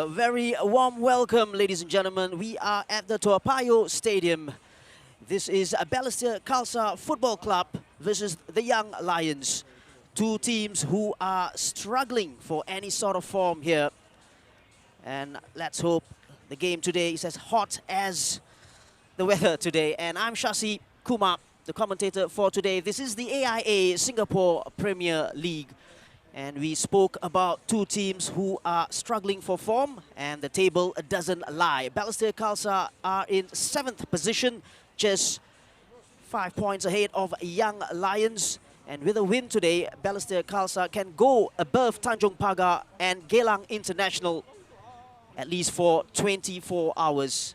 A very warm welcome, ladies and gentlemen. We are at the Toa Payoh Stadium. This is a Balestier Khalsa Football Club versus the Young Lions. Two teams who are struggling for any sort of form here. And let's hope the game today is as hot as the weather today. And I'm Shashi Kumar, the commentator for today. This is the AIA Singapore Premier League. And we spoke about two teams who are struggling for form, and the table doesn't lie. Balestier Khalsa are in 7th position, just 5 points ahead of Young Lions. And with a win today, Balestier Khalsa can go above Tanjong Pagar and Geylang International at least for 24 hours.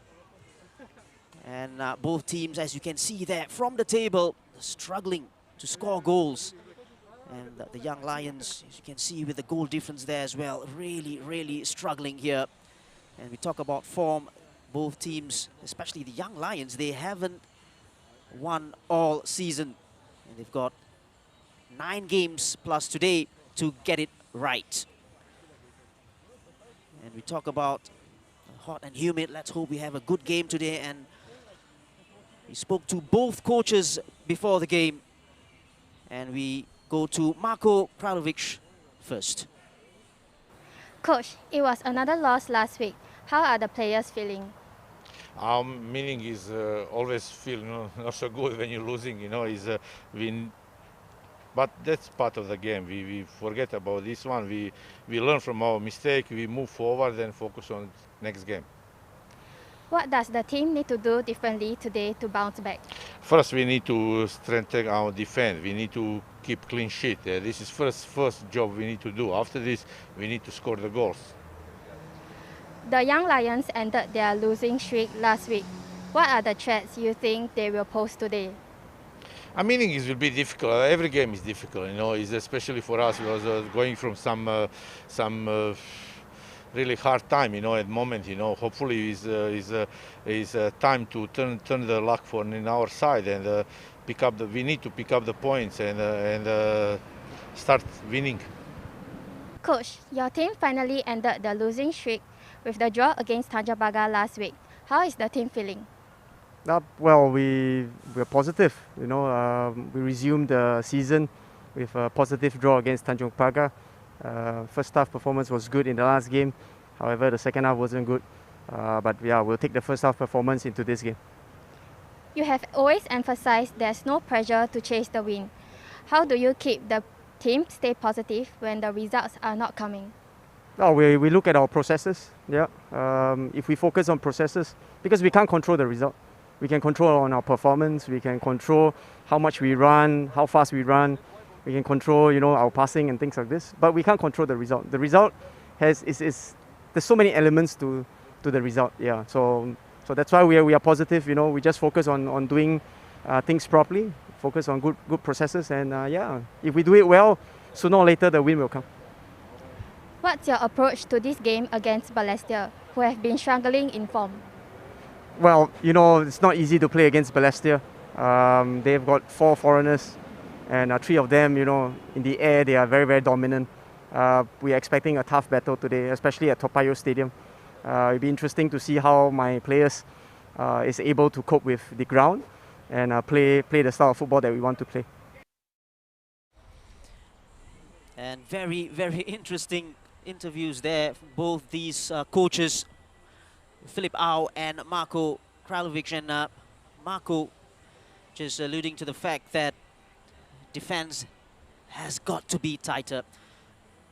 And both teams, as you can see there from the table, struggling to score goals. And the Young Lions, as you can see with the goal difference there as well, really struggling here. And we talk about form, both teams, especially the Young Lions, they haven't won all season. And they've got 9 games plus today to get it right. And we talk about hot and humid. Let's hope we have a good game today. And we spoke to both coaches before the game. And we go to Marko Kralovic first. Coach, it was another loss last week. How are the players feeling? Our meaning is always feel not so good when you're losing. But that's part of the game. We forget about this one. We learn from our mistake. We move forward and focus on next game. What does the team need to do differently today to bounce back? First, we need to strengthen our defense. We need to keep clean sheet. This is first job we need to do. After this, we need to score the goals. The Young Lions ended their losing streak last week. What are the threats you think they will pose today? I mean, it will be difficult. Every game is difficult, It's especially for us. We was going from some really hard time, at the moment, Hopefully is time to turn the luck in our side and we need to pick up the points and start winning. Coach, your team finally ended the losing streak with the draw against Tanjong Pagar last week. How is the team feeling? Well, we're positive. We resumed the season with a positive draw against Tanjong Pagar. First half performance was good in the last game. However, the second half wasn't good. But yeah, we'll take the first half performance into this game. You have always emphasized there's no pressure to chase the win. How do you keep the team stay positive when the results are not coming? We look at our processes. If we focus on processes, because we can't control the result. We can control on our performance. We can control how much we run, how fast we run. We can control, our passing and things like this. But we can't control the result. The result there's so many elements to the result. Yeah. So that's why we are positive. We just focus on doing things properly. Focus on good processes, and if we do it well, sooner or later the win will come. What's your approach to this game against Balestier, who have been struggling in form? Well, it's not easy to play against Balestier. They've got 4 foreigners, and 3 of them, in the air, they are very dominant. We are expecting a tough battle today, especially at Toa Payoh Stadium. It'll be interesting to see how my players is able to cope with the ground and play the style of football that we want to play. And very interesting interviews there from both these coaches, Philip Au and Marko Kralovic. And Marko just alluding to the fact that defense has got to be tighter.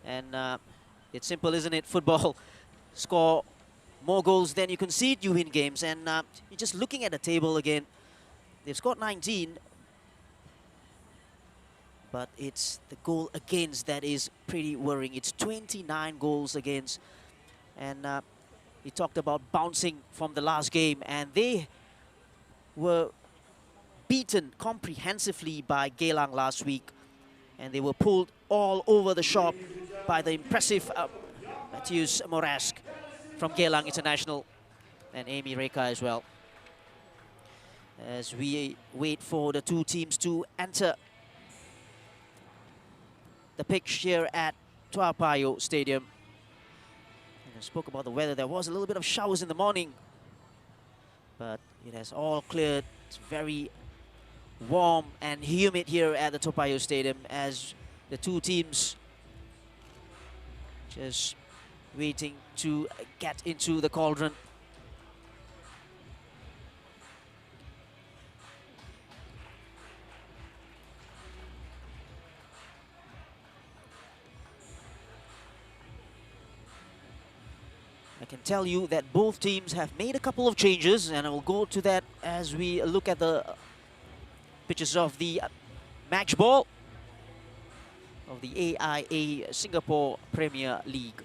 And it's simple, isn't it? Football. Score more goals than you concede, you win games. And you're just looking at the table again. They've scored 19. But it's the goal against that is pretty worrying. It's 29 goals against. And we talked about bouncing from the last game. And they were beaten comprehensively by Geylang last week. And they were pulled all over the shop by the impressive Matheus Morask from Geylang International and Amy Reka as well. As we wait for the two teams to enter the pitch here at Toa Payoh Stadium. I spoke about the weather. There was a little bit of showers in the morning, but it has all cleared. It's very warm and humid here at the Toa Payoh Stadium as the two teams just waiting to get into the cauldron. I can tell you that both teams have made a couple of changes, and I will go to that as we look at the pictures of the match ball of the AIA Singapore Premier League.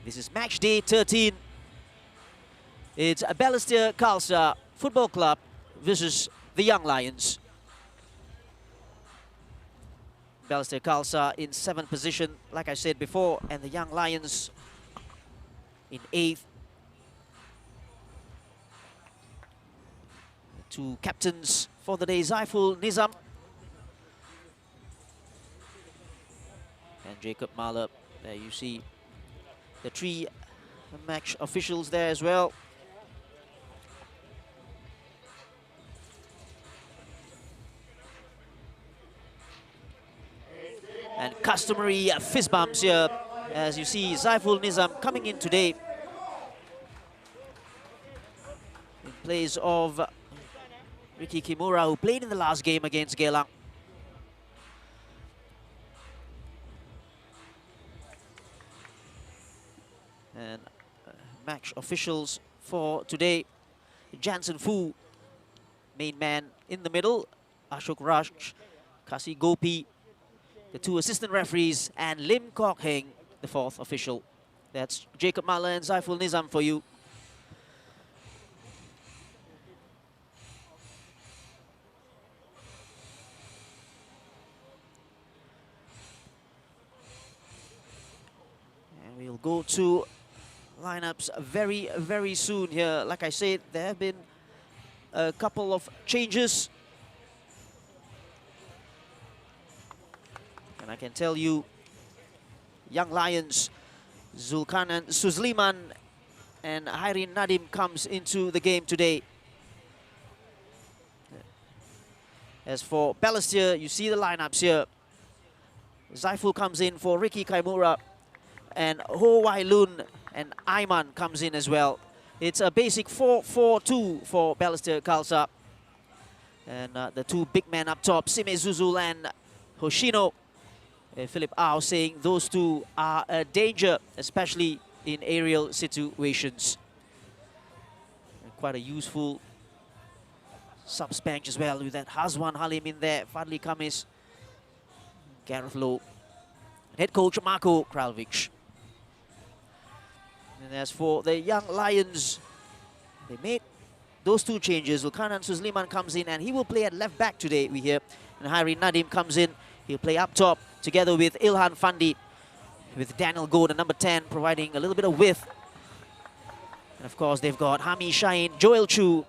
This is match day 13. It's Balestier Khalsa Football Club versus the Young Lions. Balestier Khalsa in 7th position, like I said before, and the Young Lions in 8th. Two captains for the day, Zaiful Nizam and Jacob Mahler. There you see the 3 match officials there as well. And customary fist bumps here, as you see Zaiful Nizam coming in today in place of Ricky Kimura, who played in the last game against Geylang. And match officials for today, Jansen Fu, main man in the middle, Ashok Raj, Kasi Gopi, the 2 assistant referees, and Lim Kok Heng, the 4th official. That's Jacob Mahler and Zaiful Nizam for you. And we'll go to lineups very, very soon here. Like I said, there have been a couple of changes. And I can tell you, Young Lions, Zulkarnain Suzliman and Hairin Nadim comes into the game today. As for Balestier, you see the lineups here. Zaiful comes in for Ricky Kaimura, and Ho Wai Lun and Aiman comes in as well. It's a basic 4-4-2 for Balestier Khalsa. And the 2 big men up top, Sime Zuzul and Hoshino. Philip Au saying those 2 are a danger, especially in aerial situations. And quite a useful subs bench as well, with that Hazwan Halim in there, Fadli Kamis, Gareth Lowe, head coach Marco Kralvich. And as for the Young Lions, they made those 2 changes. Zulkarnain Suzliman comes in and he will play at left back today, we hear. And Hairin Nadim comes in, he'll play up top together with Ilhan Fandi, with Daniel Goh, the number 10, providing a little bit of width. And of course, they've got Hami Shine, Joel Chu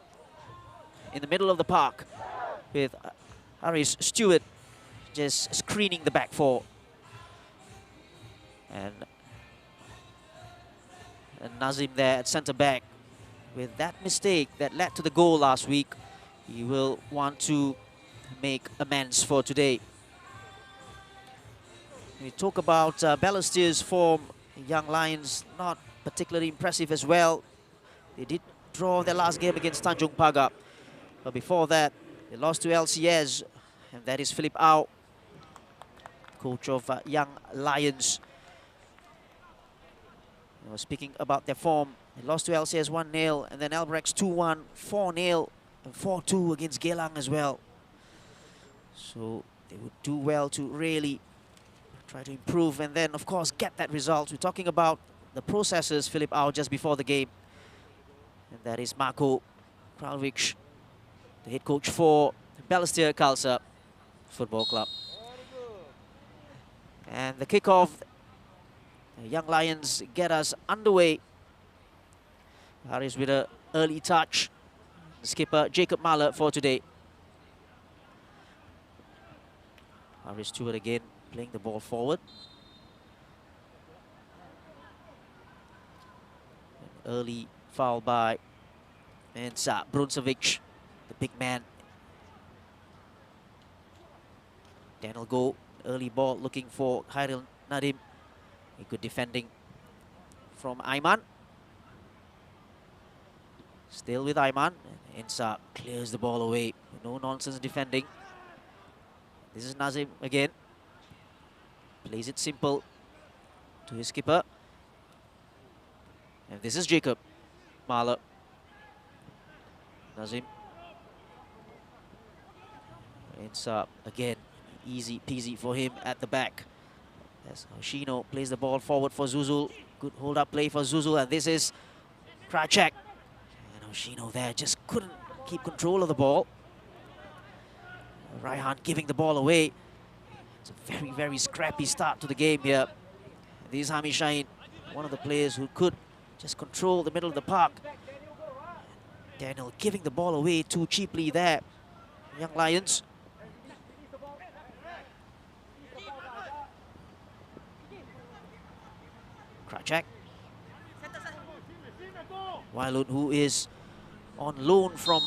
in the middle of the park, with Haris Stewart just screening the back 4. And Nazim there at centre back. With that mistake that led to the goal last week, he will want to make amends for today. We talk about Balestier's form. Young Lions not particularly impressive as well. They did draw their last game against Tanjung Pagar. But before that, they lost to LCS, and that is Philip Au, coach of Young Lions. Speaking about their form, they lost to LCS 1-0, and then Albrechts 2-1, 4-0, and 4-2 against Geylang as well. So they would do well to really try to improve and then, of course, get that result. We're talking about the processes, Philip Au, just before the game. And that is Marco Kralvich, the head coach for Balestier Khalsa Football Club. And the kickoff, the Young Lions get us underway. Haris with an early touch. The skipper, Jacob Mahler, for today. Haris Stewart again playing the ball forward. Early foul by Mensa Bruncevic, the big man. Daniel Go, early ball looking for Khairil Nadim. A good defending from Aiman. Still with Aiman. Mensa clears the ball away. No nonsense defending. This is Nazim again. Plays it simple to his skipper. And this is Jacob Mahler. Nazim. Mensa again. Easy peasy for him at the back. As Hoshino plays the ball forward for Zuzul. Good hold up play for Zuzul. And this is Krajcek. And Hoshino there just couldn't keep control of the ball. Raihan giving the ball away. It's a very, very scrappy start to the game here. This is Hamid Shaheen, one of the players who could just control the middle of the park. Daniel giving the ball away too cheaply there. Young Lions. Krajcek. Wailun, who is on loan from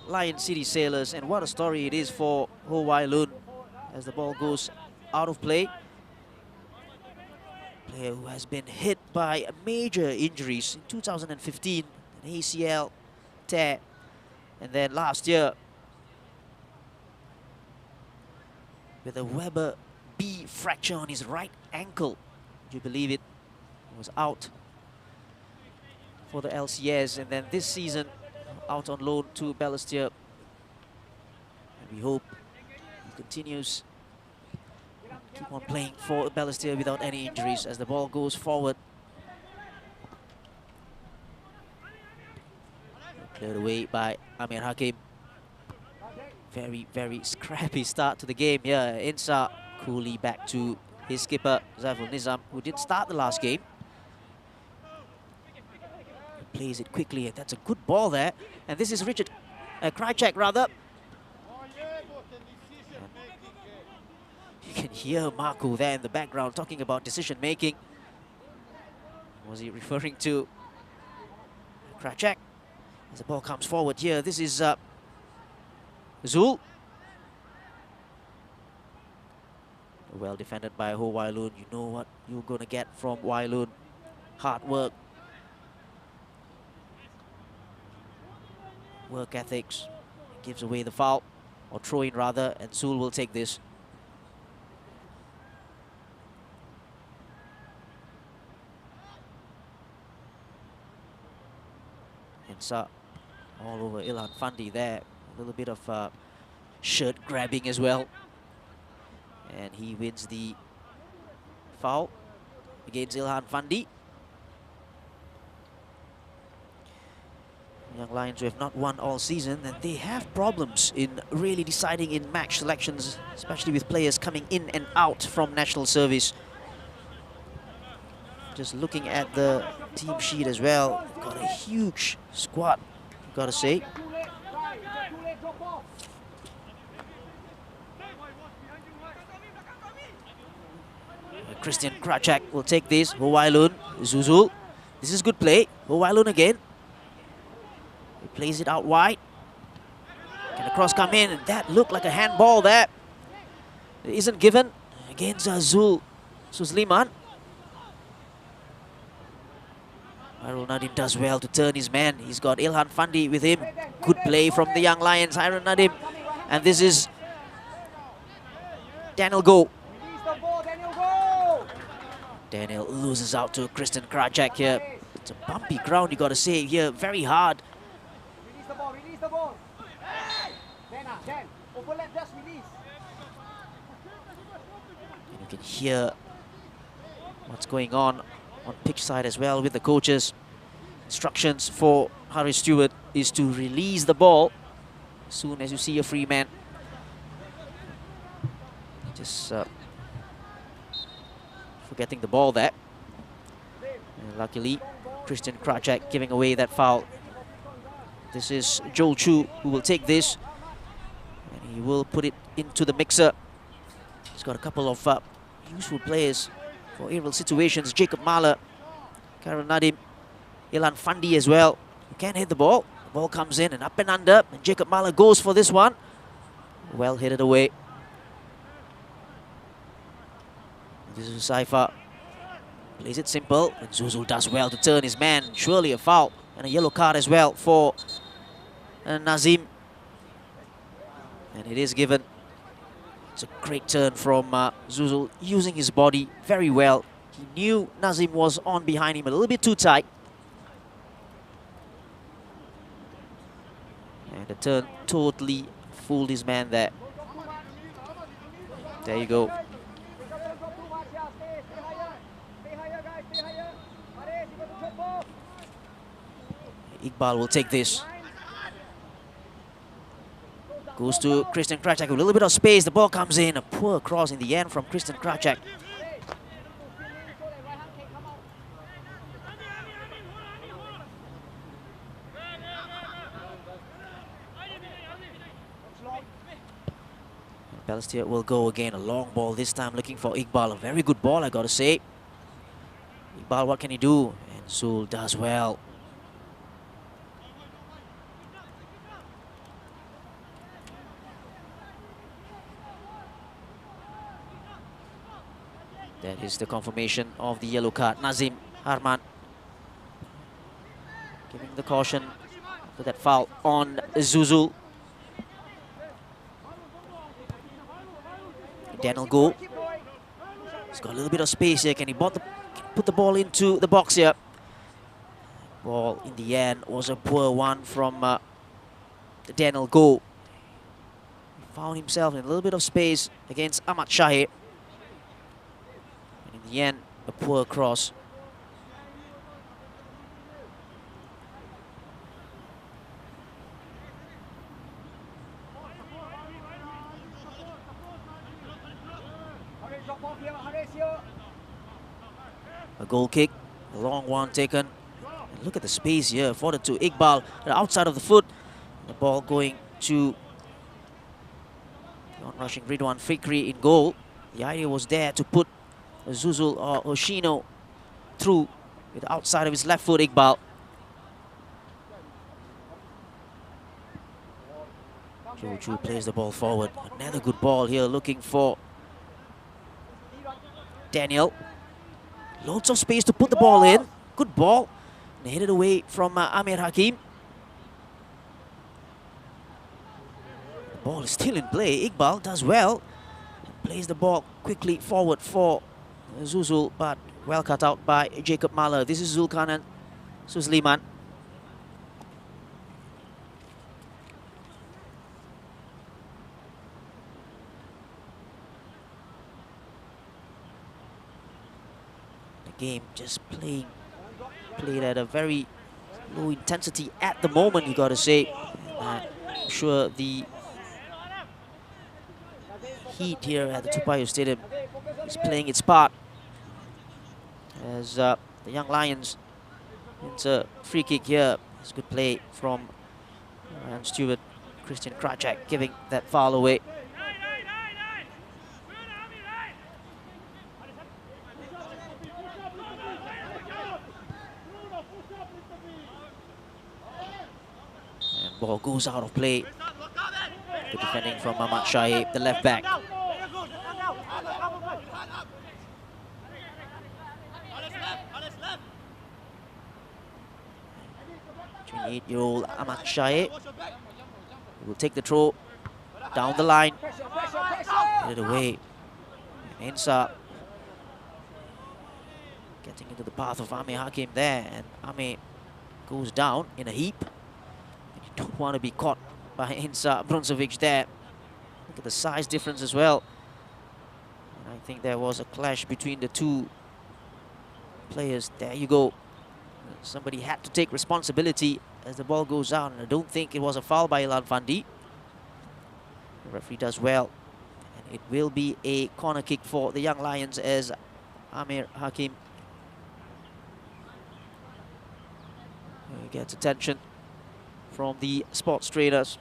Lion City Sailors, and what a story it is for Ho Wailun as the ball goes out of play. Player who has been hit by major injuries in 2015, an ACL tear, and then last year with a Weber B fracture on his right ankle. Would you believe it? He was out for the LCS, and then this season out on loan to Balestier. And we hope he continues, keep on playing for Balestier without any injuries as the ball goes forward. Cleared away by Amir Hakim. Very, very scrappy start to the game here. Insa coolly back to his skipper, Zaiful Nizam, who didn't start the last game. He plays it quickly, and that's a good ball there. And this is Krajcek rather. You can hear Marco there in the background talking about decision making. Was he referring to Krajcek? As the ball comes forward here, this is Zul. Well defended by Ho Wailun. You know what you're going to get from Wailun. Hard work. Work ethics. Gives away the foul, or throw in rather, and Zul will take this. Insa all over Ilhan Fandi there. A little bit of shirt grabbing as well. And he wins the foul against Ilhan Fandi. Young Lions who have not won all season, and they have problems in really deciding in match selections, especially with players coming in and out from national service. Just looking at the team sheet as well, got a huge squad, gotta say. Christian Krajcek will take this. Ho Wailun, Zuzul. This is good play. Ho Wailun again. He plays it out wide. Can the cross come in? And that looked like a handball there. It isn't given against Zul Suzliman. Khairul Nadim does well to turn his man. He's got Ilhan Fandi with him. Good play from the Young Lions. Khairul Nadim. And this is Daniel Go. Daniel loses out to Christian Krajcek here. It's a bumpy ground, you got to say here. Very hard. Release the ball, release the ball. Dan, overlap, just release. And you can hear what's going on pitch side as well with the coaches. Instructions for Harry Stewart is to release the ball as soon as you see a free man. Just forgetting the ball there. And luckily, Christian Krajcek giving away that foul. This is Joel Chu who will take this, and he will put it into the mixer. He's got a couple of useful players for aerial situations. Jacob Mahler, Khairul Nadim, Ilan Fandi as well. You can't hit the ball. The ball comes in and up and under. And Jacob Mahler goes for this one. Well hit it away. This is Saifa. Plays it simple. And Zuzul does well to turn his man. Surely a foul. And a yellow card as well for Nazim. And it is given. It's a great turn from Zuzul, using his body very well. He knew Nazim was on behind him a little bit too tight. And the turn totally fooled his man there. There you go. Iqbal will take this. Goes to Christian Krajcek, a little bit of space, the ball comes in, a poor cross in the end from Christian Krajcek. Balestier will go again, a long ball this time, looking for Iqbal, a very good ball I gotta say. Iqbal, what can he do? And Zul does well. That is the confirmation of the yellow card. Nazim Harman giving the caution for that foul on Zuzul. Daniel Go. He's got a little bit of space here. Can he put the ball into the box here? Ball in the end was a poor one from Daniel Go. He found himself in a little bit of space against Ahmad Shahid. In the end, a poor cross. A goal kick, a long one taken. And look at the space here, afforded to Iqbal, the outside of the foot. The ball going to the on-rushing Ridwan Fikri in goal. The idea was there to put Zuzul or Oshino through with the outside of his left foot, Iqbal. Joju plays the ball forward. Another good ball here, looking for Daniel. Loads of space to put the ball in. Good ball. And hit it away from Amir Hakim. The ball is still in play. Iqbal does well. Plays the ball quickly forward for Zuzul, but well cut out by Jacob Mahler. This is Zulkan and Susliman. The game just played at a very low intensity at the moment, you gotta say. I'm sure the heat here at the Toa Payoh Stadium is playing its part as the Young Lions. It's a free kick here. It's good play from Ryan Stewart. Christian Krajcek giving that foul away. And ball goes out of play. The defending from Ahmad Shahid, the left back. 28-year-old Ahmad Shahid will take the throw down the line. Get it away. And Ensa getting into the path of Amir Hakim there, and Amir goes down in a heap. And you don't want to be caught by Ensa Brunzovic there. Look at the size difference as well. And I think there was a clash between the two players. There you go. Somebody had to take responsibility as the ball goes out, and I don't think it was a foul by Ilan Fandi. The referee does well, and it will be a corner kick for the Young Lions as Amir Hakim gets attention from the sports trainers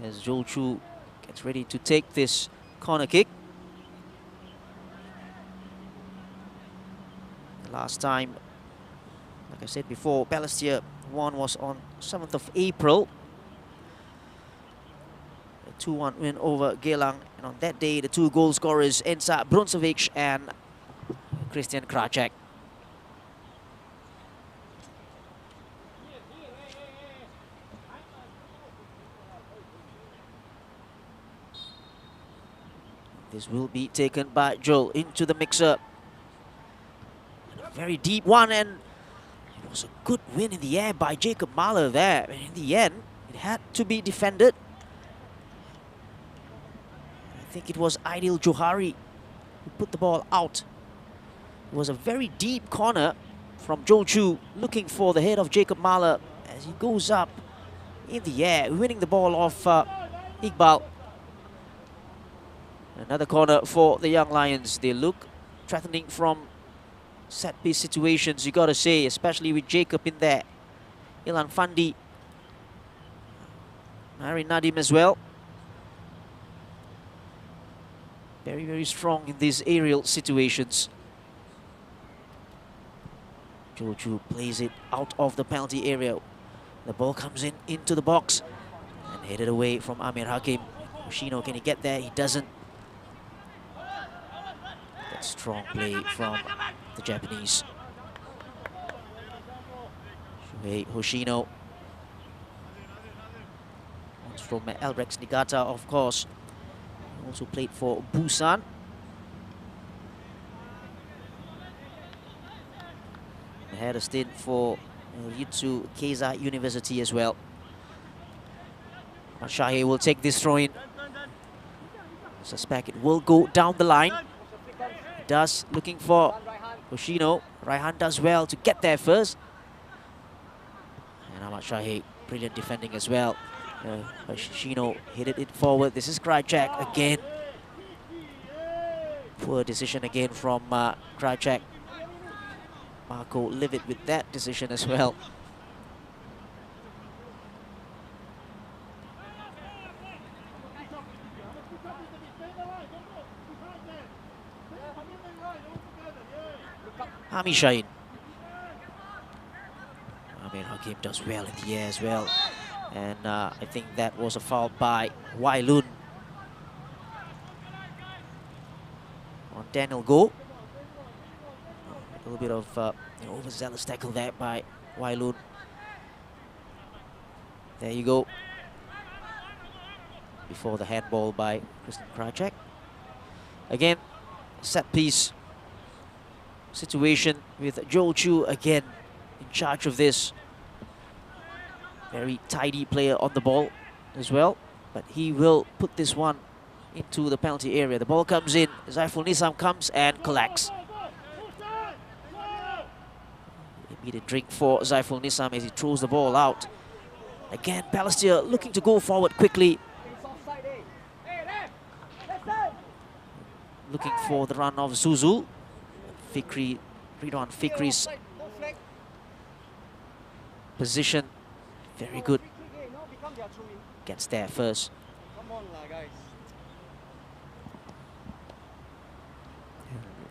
as Joel Chu gets ready to take this corner kick. Last time Like I said before, Balestier won was on 7th of April. A 2-1 win over Geylang. And on that day, the two goal scorers, Ensa Bruncevic and Christian Kracek. This will be taken by Joel into the mixer. A very deep one, and it was a good win in the air by Jacob Mahler there. And in the end, it had to be defended. I think it was Aidil Johari who put the ball out. It was a very deep corner from Joe Chu, looking for the head of Jacob Mahler as he goes up in the air, winning the ball off Iqbal. Another corner for the Young Lions. They look threatening from set-piece situations, you gotta say, especially with Jacob in there. Ilan Fandi, Mari Nadim as well. Very, very strong in these aerial situations. Joju plays it out of the penalty area. The ball comes in into the box and headed away from Amir Hakim. Yoshino, can he get there? He doesn't. That strong play from the Japanese. Shuhei Hoshino. It's from Albrecht Nigata, of course. Also played for Busan. Had a stint for Ryutsu Keizai University as well. Shahi will take this throw-in. Suspect it will go down the line. It does, looking for Hoshino. Raihan does well to get there first. And Ahmad Shahi, brilliant defending as well. Hoshino headed it forward. This is Krajcek again. Poor decision again from Krajcek. Marco livid with that decision as well. Hami Shaheen. Amir Hakim does well in the air as well. And I think that was a foul by Wai Lun on Daniel Goh. A little bit of overzealous tackle there by Wai Lun. There you go. Before the handball by Christian Krajcek. Again, set piece situation with Joel Chu again in charge of this. Very tidy player on the ball as well, but he will put this one into the penalty area. The ball comes in, Zaiful Nisam comes and collects. Immediate drink for Zaiful Nisam as he throws the ball out. Again, Balestier looking to go forward quickly. Looking for the run of Zuzul. Fikri, Ridwan Fikri's position. Very good. Gets there first.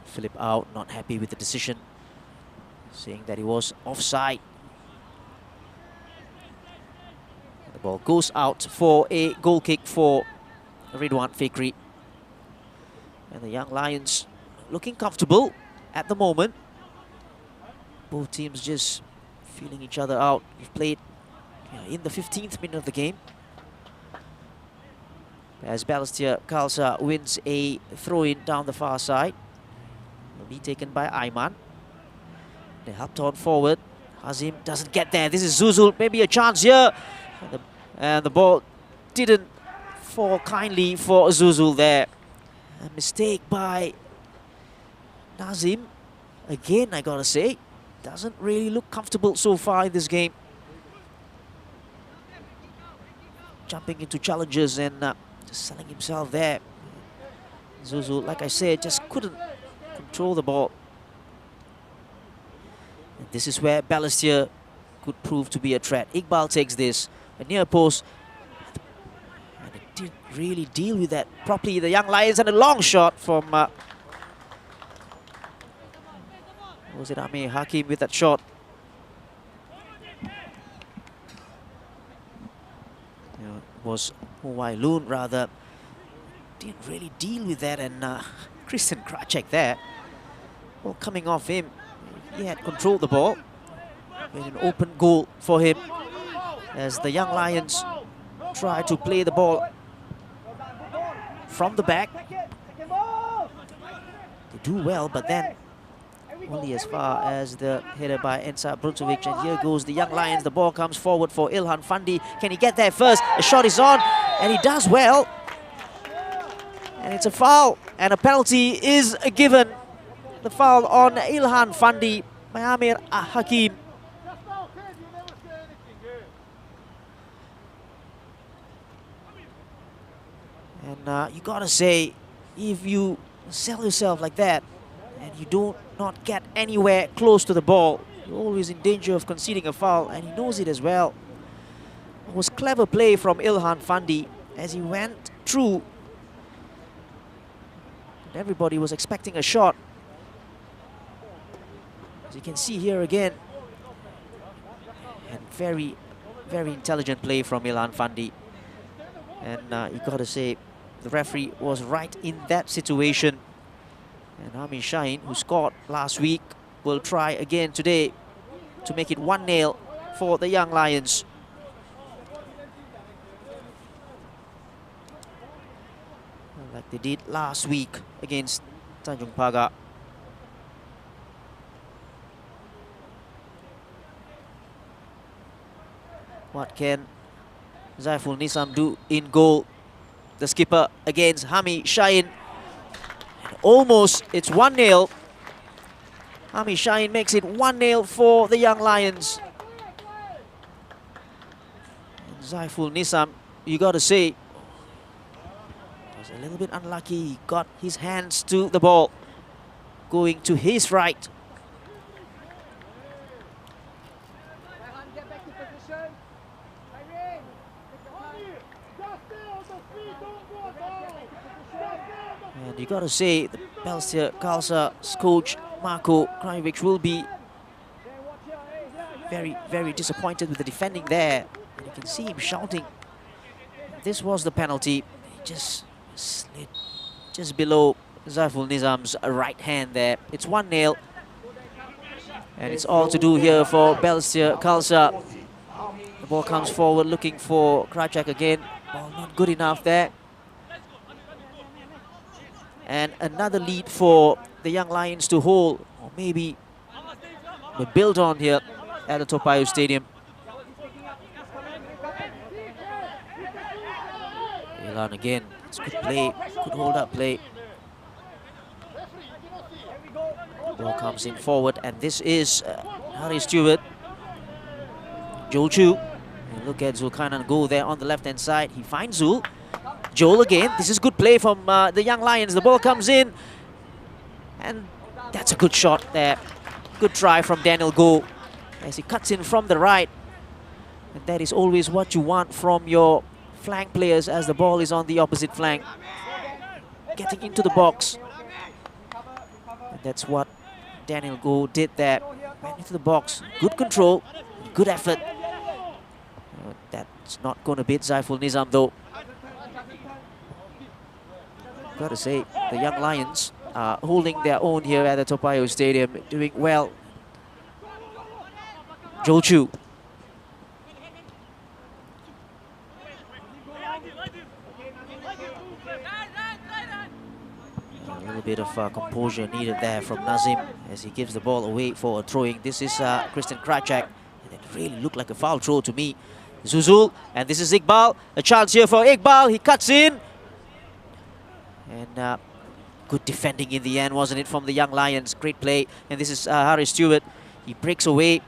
Philip out, not happy with the decision, saying that he was offside. The ball goes out for a goal kick for Ridwan Fikri. And the Young Lions looking comfortable at the moment. Both teams just feeling each other out. We've played in the 15th minute of the game. As Balestier Khalsa wins a throw-in down the far side. Will be taken by Ayman. They helped on forward. Hazim doesn't get there. This is Zuzul. Maybe a chance here. And the ball didn't fall kindly for Zuzul there. A mistake by Nazim. Again, I gotta say, doesn't really look comfortable so far in this game. Jumping into challenges and just selling himself there. Zuzul, like I said, just couldn't control the ball. And this is where Balestier could prove to be a threat. Iqbal takes this, a near post. And it didn't really deal with that properly. The Young Lions, and a long shot from was it Amir Hakim with that shot. Was Wailun rather, didn't really deal with that, and Christian Kracek there. Well, coming off him, he had controlled the ball. With an open goal for him as the Young Lions try to play the ball from the back. They do well, but then only as far as the header by Ensar Bruntovic. And here goes the Young Lions. The ball comes forward for Ilhan Fandi. Can he get there first? A shot is on, and he does well. And it's a foul, and a penalty is given. The foul on Ilhan Fandi by Amir Hakim. And you gotta say, if you sell yourself like that and you do not get anywhere close to the ball, you're always in danger of conceding a foul, and he knows it as well. It was clever play from Ilhan Fandi as he went through. And everybody was expecting a shot. As you can see here again. And very, very intelligent play from Ilhan Fandi. And you gotta say, the referee was right in that situation. And Ami Shaheen, who scored last week, will try again today to make it 1-0 for the Young Lions. Like they did last week against Tanjung Pagar. What can Zaiful Nisam do in goal? The skipper against Hami Shaheen. Almost, it's 1-0. Hami Shaheen makes it 1-0 for the Young Lions. And Zaiful Nisam, you got to say, was a little bit unlucky. He got his hands to the ball, going to his right. And you got to say, the Balestier Khalsa's coach, Marko Krajovic, will be very, very disappointed with the defending there. And you can see him shouting. This was the penalty. He just slid just below Zaiful Nizam's right hand there. It's 1-0. And it's all to do here for Balestier Khalsa. The ball comes forward looking for Kracek again. Ball not good enough there. And another lead for the Young Lions to hold, or maybe we build on here at the Toa Payoh Stadium. Ilan again, it's good play, good hold-up play. Ball comes in forward, and this is Harry Stewart. Joel Chu. And look at Zulkarnain go there on the left-hand side. He finds Zul. Joel again. This is good play from the Young Lions. The ball comes in, and that's a good shot there. Good try from Daniel Goh as he cuts in from the right. And that is always what you want from your flank players as the ball is on the opposite flank. Getting into the box. And that's what Daniel Goh did there. Went into the box. Good control. Good effort. That's not going to beat Zaiful Nizam though. Got to say, the Young Lions are holding their own here at the Toa Payoh Stadium, doing well. Joel Chu. A little bit of composure needed there from Nazim as he gives the ball away for a throwing. This is Christian Kracek, and it really looked like a foul throw to me. Zuzul, and this is Iqbal. A chance here for Iqbal. He cuts in. And good defending in the end, wasn't it, from the Young Lions? Great play. And this is Harry Stewart. He breaks away.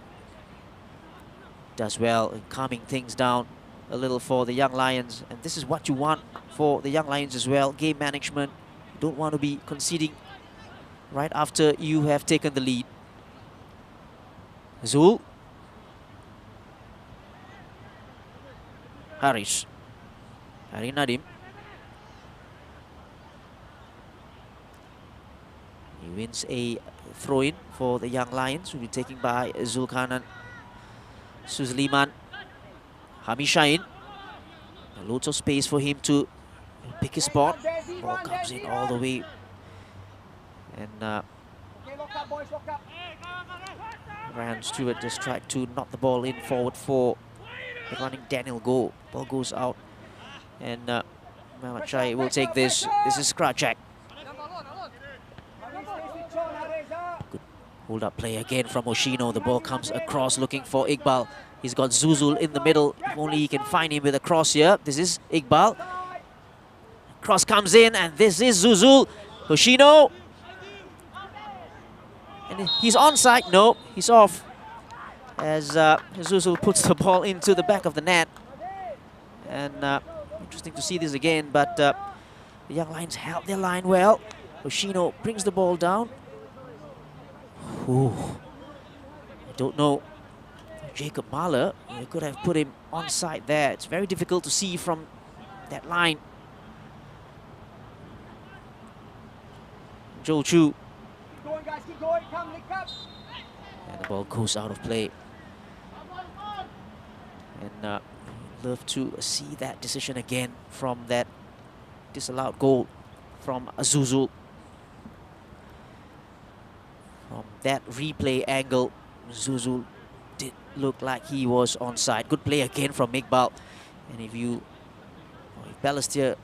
Does well in calming things down a little for the Young Lions. And this is what you want for the Young Lions as well. Game management. You don't want to be conceding right after you have taken the lead. Zul. Haris. Hari Nadim. He wins a throw-in for the Young Lions. Will be taken by Zulkarnain Suzliman. Hami Shaheen. Loads of space for him to pick his spot. Ball comes in all the way. And Okay, lock up, boys, lock up. Ryan Stewart just tried to knock the ball in forward for the running Daniel Goh. Ball goes out. And Mohammad Shai will take this. This is Krajak. Good hold up play again from Oshino. The ball comes across looking for Iqbal. He's got Zuzul in the middle. If only he can find him with a cross here. This is Iqbal. Cross comes in and this is Zuzul. Oshino. And he's onside. No, he's off. As Zuzul puts the ball into the back of the net. And interesting to see this again, but the Young Lions held their line well. Oshino brings the ball down. Ooh. I don't know. Jacob Mahler, you could have put him onside there. It's very difficult to see from that line. Joe Chu. Keep going, guys, keep going. Come, link up. And the ball goes out of play. And love to see that decision again from that disallowed goal from Zuzul. From that replay angle, Zuzul did look like he was onside. Good play again from Iqbal. And if Balestier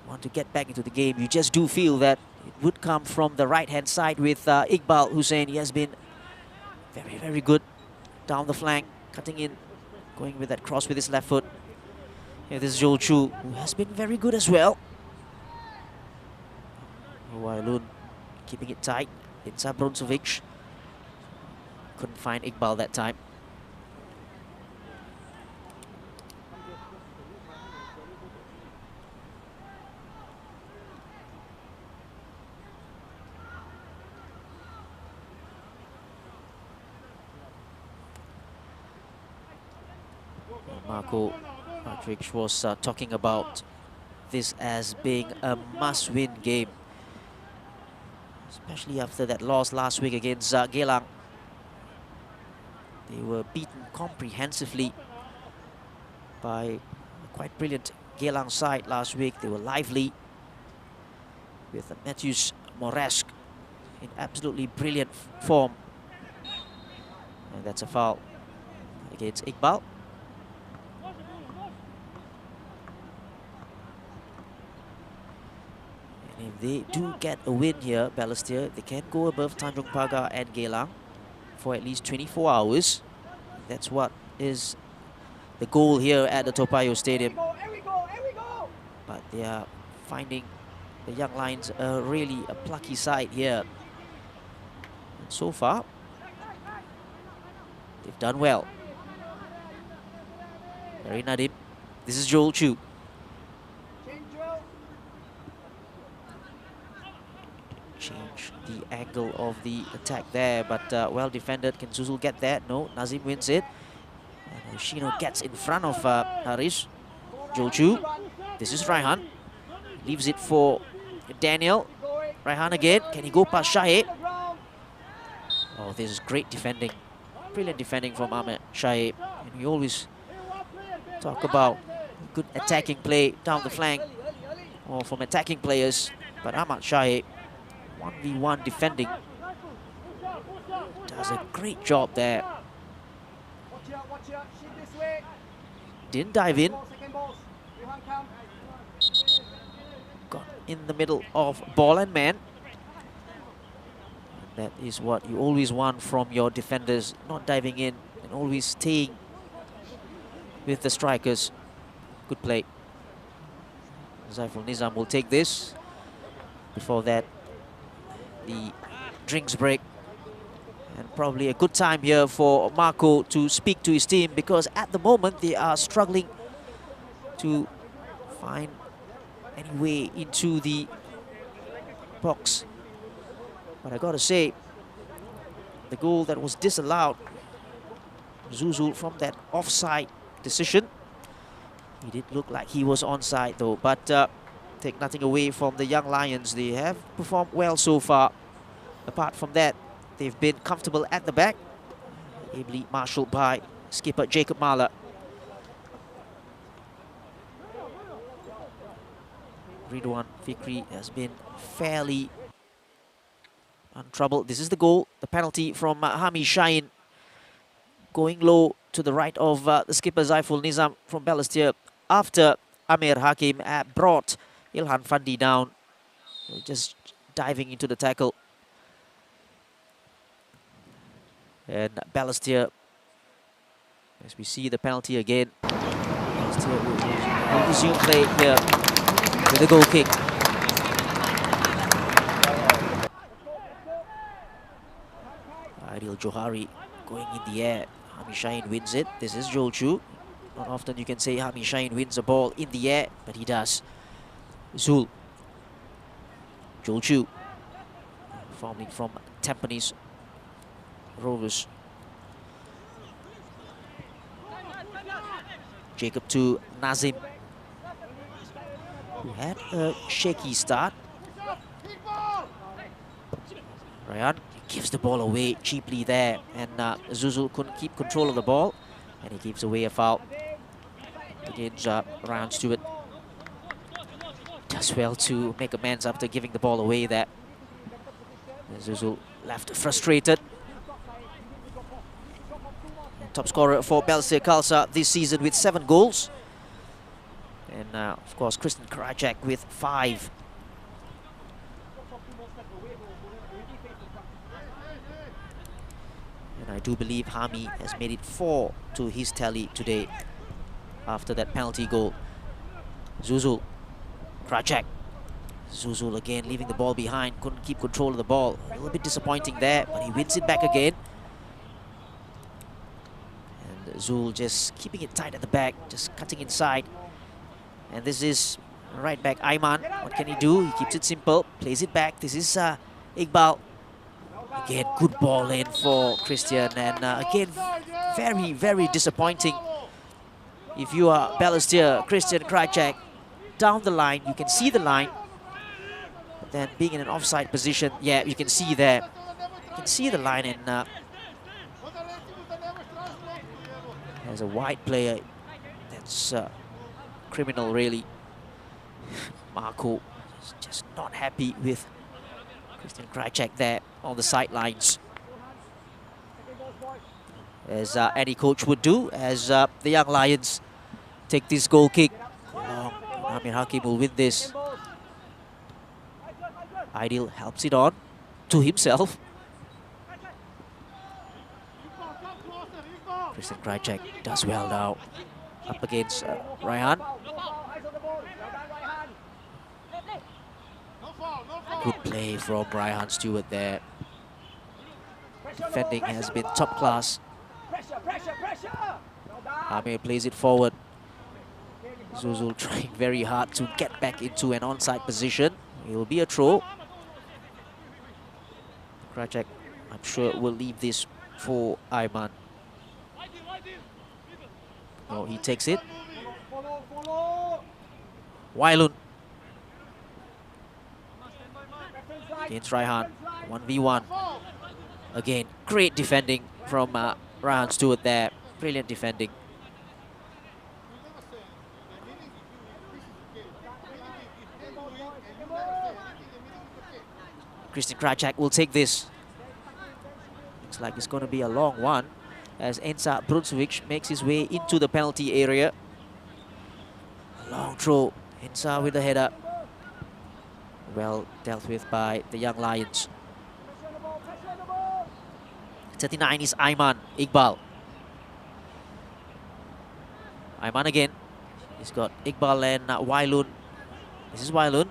want to get back into the game, you just do feel that it would come from the right-hand side with Iqbal Hussein. He has been very, very good down the flank, cutting in, going with that cross with his left foot. Here, this is Joel Chu, who has been very good as well. Wailun keeping it tight. Inside Bronzovic. Couldn't find Iqbal that time. Marco Patrick was talking about this as being a must-win game, especially after that loss last week against Geylang. They were beaten comprehensively by a quite brilliant Geylang side last week. They were lively with Matthews Moresk in absolutely brilliant form. And that's a foul against Iqbal. And if they do get a win here, Balestier, they can go above Tanjong Pagar and Geylang for at least 24 hours. That's what is the goal here at the Toa Payoh Stadium. But they are finding the Young Lions really a plucky side here. And so far, they've done well. Very Nadim. This is Joel Chu. Change the angle of the attack there, but well defended. Can Zuzul get that? No, Nazim wins it. And Oshino gets in front of Harish. Joel Chu. This is Raihan. Leaves it for Daniel. Raihan again. Can he go past Shahid? Oh, this is great defending. Brilliant defending from Ahmed Shahid. And we always talk about good attacking play down the flank or from attacking players. But Ahmed Shahid, 1v1 defending, does a great job there. Didn't dive in. Got in the middle of ball and man. And that is what you always want from your defenders, not diving in and always staying with the strikers. Good play. Zaiful Nizam will take this. Before that, the drinks break. And probably a good time here for Marco to speak to his team, because at the moment they are struggling to find any way into the box. But I gotta say, the goal that was disallowed, Zuzul, from that offside decision, he did look like he was onside though. But take nothing away from the Young Lions. They have performed well so far. Apart from that, they've been comfortable at the back, ably marshalled by skipper Jacob Mahler. Ridwan Fikri has been fairly untroubled. This is the goal, the penalty from Hami Shahin, going low to the right of the skipper Zaiful Nizam from Balestier after Amir Hakim brought Ilhan Fandi down, just diving into the tackle. And Balestier, as we see the penalty again, Balestier will resume play here with a goal kick. Aidil Johari going in the air. Hami Shahin wins it. This is Joel Chu. Not often you can say Hami Shahin wins a ball in the air, but he does. Zul. Joel Chu, formerly from Tampines Rovers. Jacob to Nazim, who had a shaky start. Ryan gives the ball away cheaply there, and Zuzul couldn't keep control of the ball, and he gives away a foul against Ryan Stewart. Does well to make amends after giving the ball away there. Zuzul left frustrated. Top scorer for Balestier Khalsa this season with 7 goals. And of course, Christian Krajcek with 5. And I do believe Hami has made it 4 to his tally today after that penalty goal. Zuzul, Krajcek. Zuzul again leaving the ball behind, couldn't keep control of the ball. A little bit disappointing there, but he wins it back again. And Zul just keeping it tight at the back, just cutting inside. And this is right back Aiman. What can he do? He keeps it simple, plays it back. This is Iqbal. Again, good ball in for Christian, and again, very, very disappointing. If you are Balestier, Christian Krajcek, down the line, you can see the line, but then being in an offside position, yeah, you can see there. You can see the line, and as a wide player, that's criminal, really. Marco is just not happy with Christian Krajcek there on the sidelines, as any coach would do, as the young Lions take this goal kick. Amir Hakim will win this. Aidil helps it on to himself. Christian Krajcek does well now, up against Ryan. Good play from Ryan Stewart there. Defending has been top class. Amir plays it forward. Zuzul trying very hard to get back into an onside position. It will be a throw. Krajcek, I'm sure, will leave this for Aiman. Oh, he takes it. Wailun against Raihan. 1v1. Again, great defending from Raihan Stewart there. Brilliant defending. Christian Krajcek will take this. Looks like it's going to be a long one, as Ensa Brunswick makes his way into the penalty area. A long throw. Ensa with the header. Well dealt with by the young Lions. 39 is Aiman Iqbal. Aiman again. He's got Iqbal and Wailun. This is Wailun.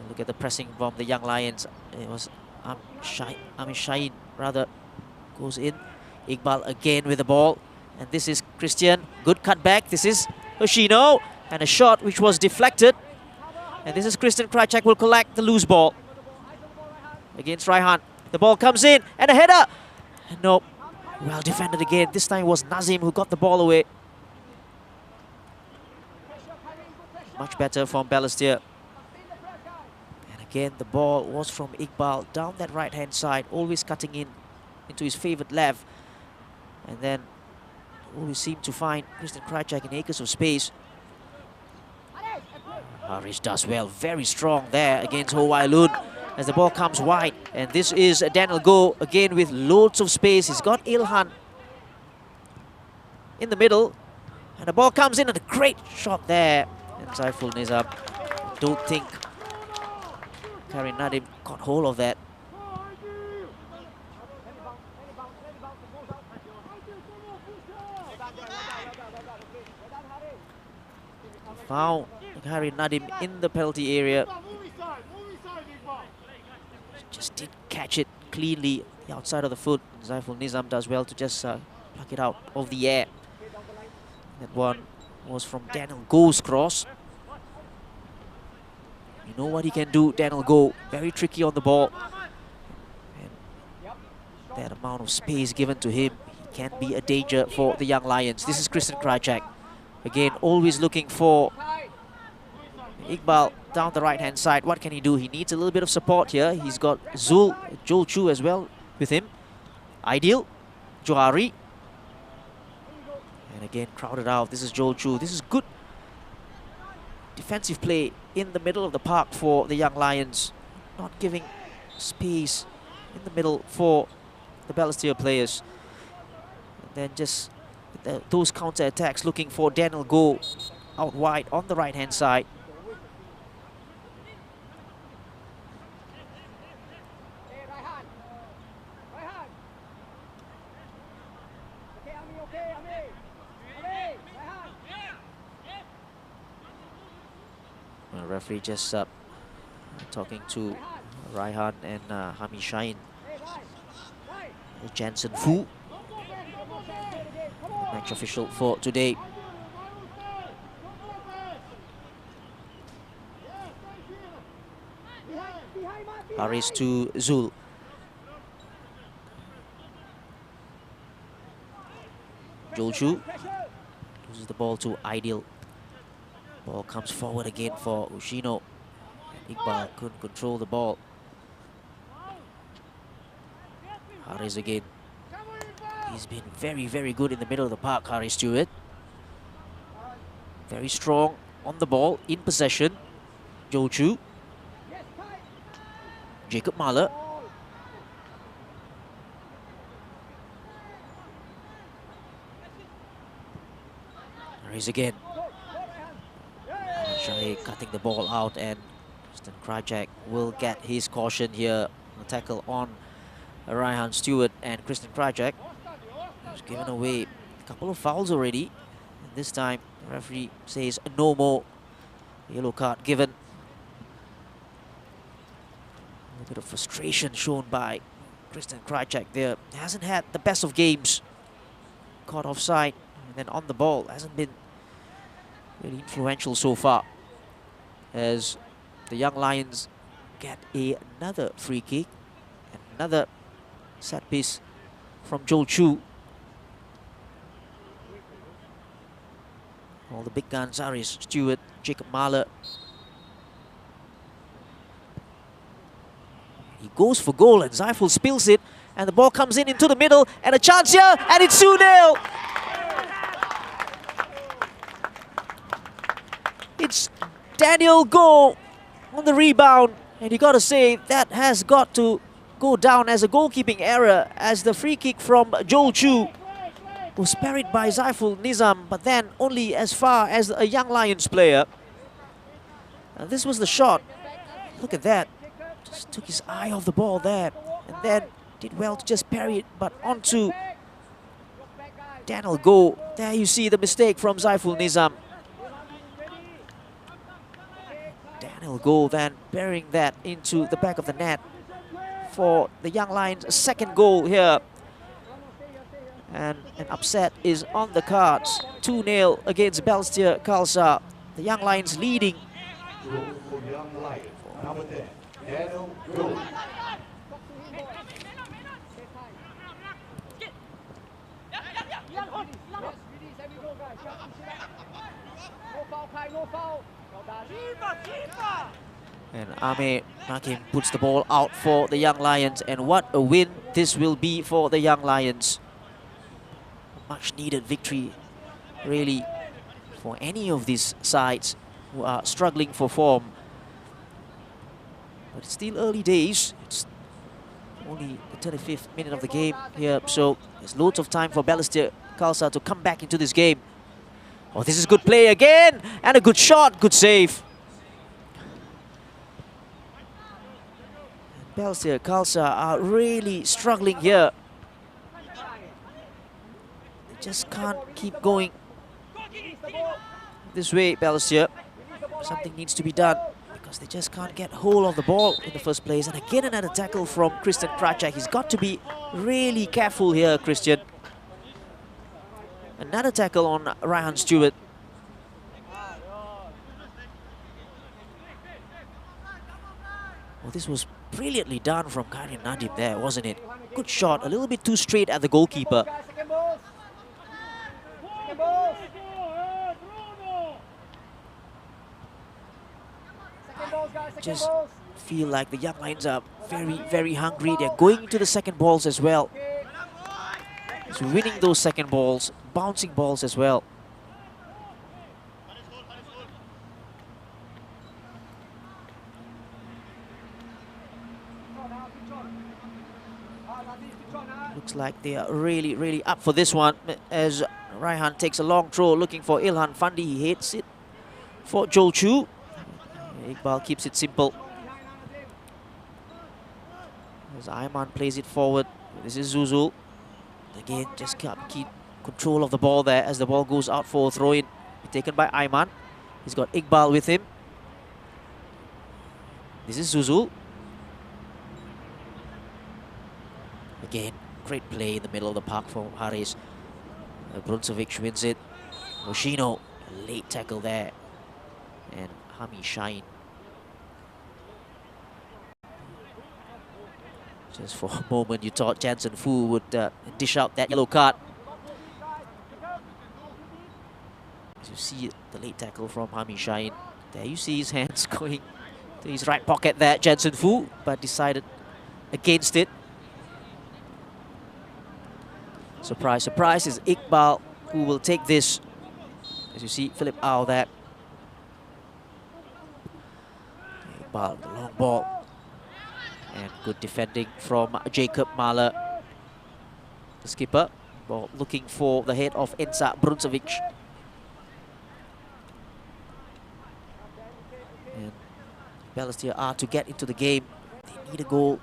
Look at the pressing from the young Lions. It was Amir Shahin rather goes in. Iqbal again with the ball. And this is Christian. Good cutback. This is Hoshino. And a shot which was deflected. And this is Christian Krajcek will collect the loose ball against Raihan. The ball comes in and a header. No. Well defended again. This time it was Nazim who got the ball away. Much better from Balestier. Again, the ball was from Iqbal down that right-hand side, always cutting in into his favoured left. And then always seemed to find Christian Krajcek in acres of space. Harish does well, very strong there against Ho Wai Loon as the ball comes wide. And this is Daniel Goh again with loads of space. He's got Ilhan in the middle. And the ball comes in and a great shot there. And Saiful Nizam, don't think Karim Nadim got hold of that. Found Karim Nadim in the penalty area. Just didn't catch it cleanly the outside of the foot. Saiful Nizam does well to just pluck it out of the air. That one was from Daniel Goh's cross. You know what he can do, Daniel Goh. Very tricky on the ball. And that amount of space given to him, he can be a danger for the Young Lions. This is Christian Krajcek. Again, always looking for Iqbal down the right-hand side. What can he do? He needs a little bit of support here. He's got Joel Chu as well with him. Ideal. Johari. And again, crowded out. This is Joel Chu. This is good defensive play in the middle of the park for the Young Lions. Not giving space in the middle for the Balestier players. And then just those counter-attacks looking for Daniel Goh out wide on the right-hand side. The referee just talking to Raihan and Hami Shain. Jansen Fu, match official for today. Haris to Zul. Jolchu loses the ball to Ideal. Ball comes forward again for Ushino. Iqbal couldn't control the ball. Haris again. He's been very, very good in the middle of the park, Haris Stewart. Very strong on the ball, in possession. Jolchu. Jacob Mahler. Haris again. Shahid cutting the ball out, and Christian Krajcek will get his caution here. A tackle on Raihan Stewart, and Christian Krajcek has given away a couple of fouls already. And this time the referee says no more. Yellow card given. A little bit of frustration shown by Christian Krajcek there. Hasn't had the best of games. Caught offside, and then on the ball hasn't been really influential so far, as the Young Lions get another free kick, and another set piece from Joel Chu. All the big guns, Aris Stewart, Jacob Mahler. He goes for goal, and Saiful spills it, and the ball comes in into the middle, and a chance here, and it's 2-0. It's Daniel Goh on the rebound, and you got to say that has got to go down as a goalkeeping error, as the free kick from Joel Chu was parried by Saiful Nizam, but then only as far as a Young Lions player. And this was the shot. Look at that. Just took his eye off the ball there, and then did well to just parry it, but onto Daniel Goh. There you see the mistake from Saiful Nizam. Daniel Goh then burying that into the back of the net for the Young Lions' second goal here. And an upset is on the cards. 2-0 against Balestier Khalsa. The Young Lions leading. And Ame Nakim puts the ball out for the Young Lions, and what a win this will be for the Young Lions. Much needed victory, really, for any of these sides. who are struggling for form. But it's still early days. It's only the 35th minute of the game here, so there's loads of time for Balestier Khalsa to come back into this game. Oh, this is good play again, and a good shot, good save. Balestier Khalsa are really struggling here. They just can't keep going this way, Balestier. Something needs to be done because they just can't get hold of the ball in the first place. And again, another tackle from Christian Krajcek. He's got to be really careful here, Christian. Another tackle on Raihan Stewart. Well, this was brilliantly done from Karim Nadim there, wasn't it? Good shot, a little bit too straight at the goalkeeper. Just feel like the young lions are very, very hungry. They're going to the second balls as well. Just winning those second balls, bouncing balls as well. Looks like they are really, really up for this one as Raihan takes a long throw looking for Ilhan Fandi. He hits it for Joe Chu. Iqbal keeps it simple. As Ayman plays it forward. This is Zuzul. Again, just keep control of the ball there as the ball goes out for a throw-in. Taken by Ayman. He's got Iqbal with him. This is Zuzul. Again, great play in the middle of the park from Haris. Bruncevic wins it. Moschino, a late tackle there. And Hami Shine. Just for a moment, you thought Jansen Fu would dish out that yellow card. As you see the late tackle from Hami Shine. There you see his hands going to his right pocket there, Jansen Fu, but decided against it. Surprise, surprise, is Iqbal who will take this. As you see, Philip Au there. Iqbal, the long ball. And good defending from Jacob Mahler, the skipper. Ball looking for the head of Ensa Bruncevic. And Balestier are to get into the game. They need a goal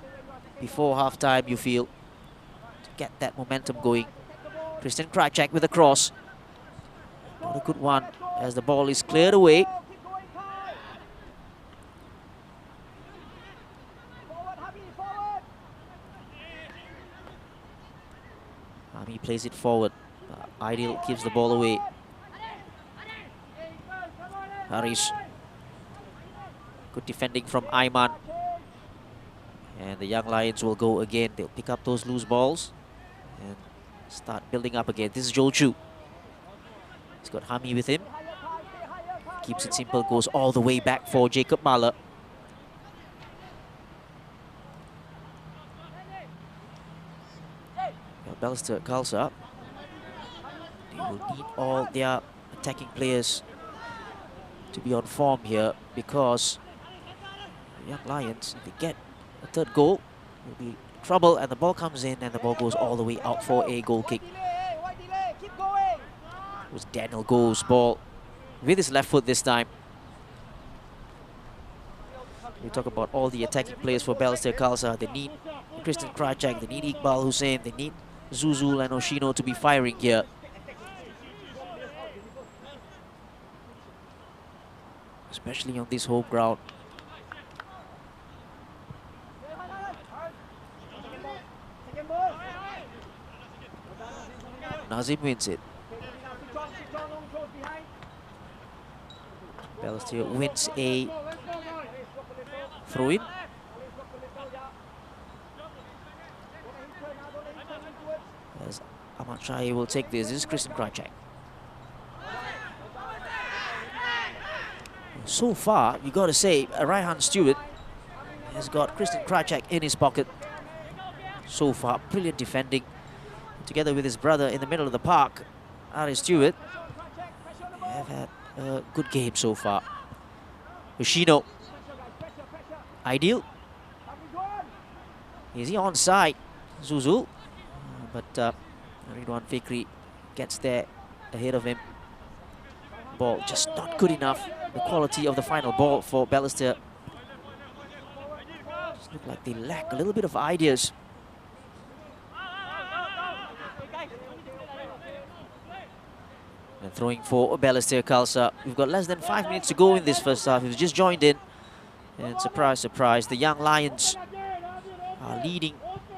before half-time, you feel, to get that momentum going. Christian Krajcek with a cross. Not a good one as the ball is cleared away. He plays it forward. Ideal gives the ball away. Haris. Good defending from Ayman. And the young lions will go again. They'll pick up those loose balls and start building up again. This is Joe Chu. He's got Hami with him. Keeps it simple, goes all the way back for Jacob Mahler. Balestier Khalsa, they will need all their attacking players to be on form here because the young lions, if they get a third goal, will be in trouble, and the ball comes in and the ball goes all the way out for a goal kick. It was Daniel Goh's ball with his left foot this time. We talk about all the attacking players for Balestier Khalsa. They need Christian Krajcek, they need Iqbal Hussain, they need Zuzul and Moschino to be firing here. Especially on this home ground. Nazim wins it. Balestier wins a throw-in. As Ahmad Shahi will take this. This is Christian Krajcek. So far, you got to say, Raihan Stewart has got Christian Krajcek in his pocket. So far, brilliant defending. Together with his brother in the middle of the park, AIA Stewart, have had a good game so far. Yoshino. Ideal. Is he onside? Zuzul. But Ridwan Fikri gets there ahead of him. Ball just not good enough. The quality of the final ball for Balestier. Just look like they lack a little bit of ideas. And throwing for Balestier Khalsa. We've got less than 5 minutes to go in this first half. We've just joined in. And surprise, surprise, the young Lions are leading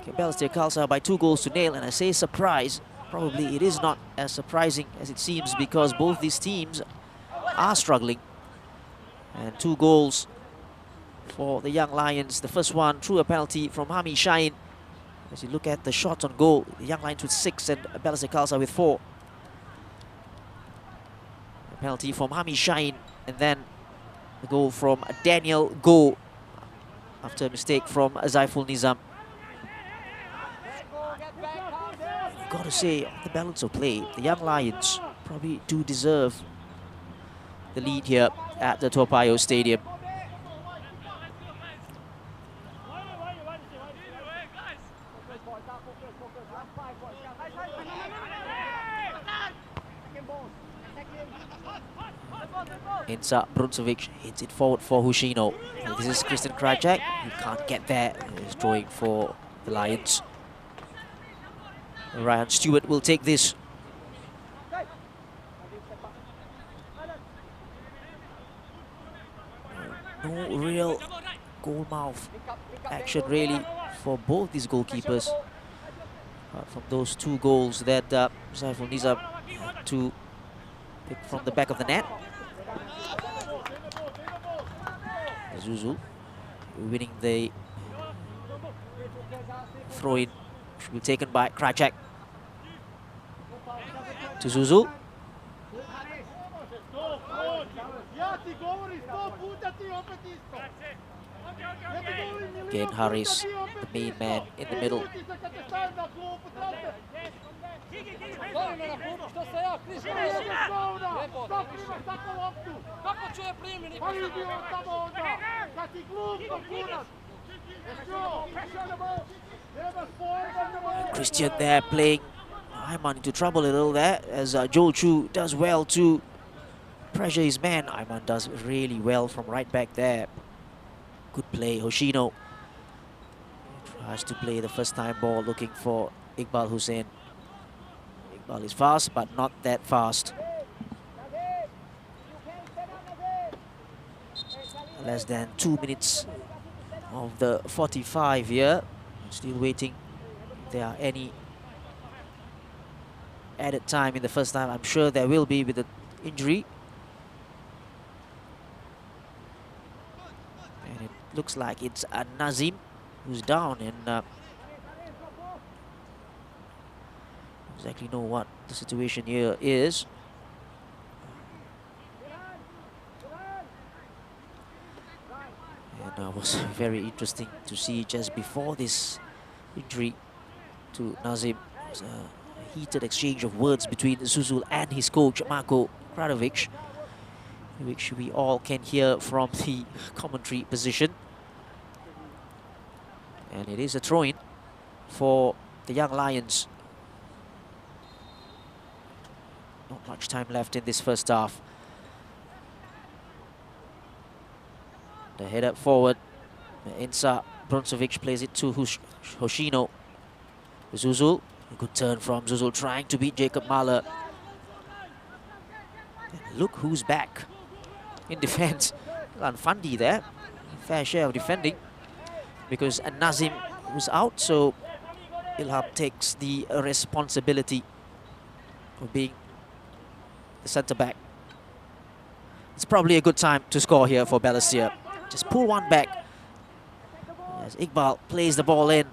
Balestier Khalsa by 2-0. And I say surprise, probably it is not as surprising as it seems, because both these teams are struggling. And 2 goals for the young Lions. The first one through a penalty from Hami Shahin. As you look at the shots on goal, the young Lions with 6 and Balestier Khalsa with 4. A penalty from Hami Shahin, and then the goal from Daniel Go after a mistake from Zaiful Nizam. You've got to say, on the balance of play, the young Lions probably do deserve the lead here at the Toa Payoh Stadium. Insa Bruncevic hits it forward for Hushino. This is Christian Krajak. He can't get there. He's throwing for the Lions. Ryan Stewart will take this. No real goal mouth action really for both these goalkeepers. From those 2 goals that Zaiful Nizam had to pick from the back of the net. Zuzul winning the throw-in, should be taken by Krajak. To Zuzul. Again, Haris, the main man in the middle. Christian there playing Ayman into trouble a little there, as Joel Chu does well to pressure his man. Ayman does really well from right back there. Good play. Hoshino tries to play the first time ball, looking for Iqbal Hussain. Iqbal is fast, but not that fast. Less than 2 minutes of the 45 here. Still waiting if there are any added time in the first time. I'm sure there will be with the injury. And it looks like it's Nazim who's down, and don't exactly know what the situation here is. And it was very interesting to see just before this injury to Nazim. It was a heated exchange of words between Zuzul and his coach Marko Kradovic, which we all can hear from the commentary position. And it is a throw-in for the young Lions. Not much time left in this first half. The header forward. Insa Bruncevic plays it to Hoshino. Zuzul. A good turn from Zuzul, trying to beat Jacob Mahler. And look who's back in defense. Fandi there. Fair share of defending, because Nazim was out, so Ilham takes the responsibility of being the centre-back. It's probably a good time to score here for Balestier. Just pull one back. As Iqbal plays the ball in.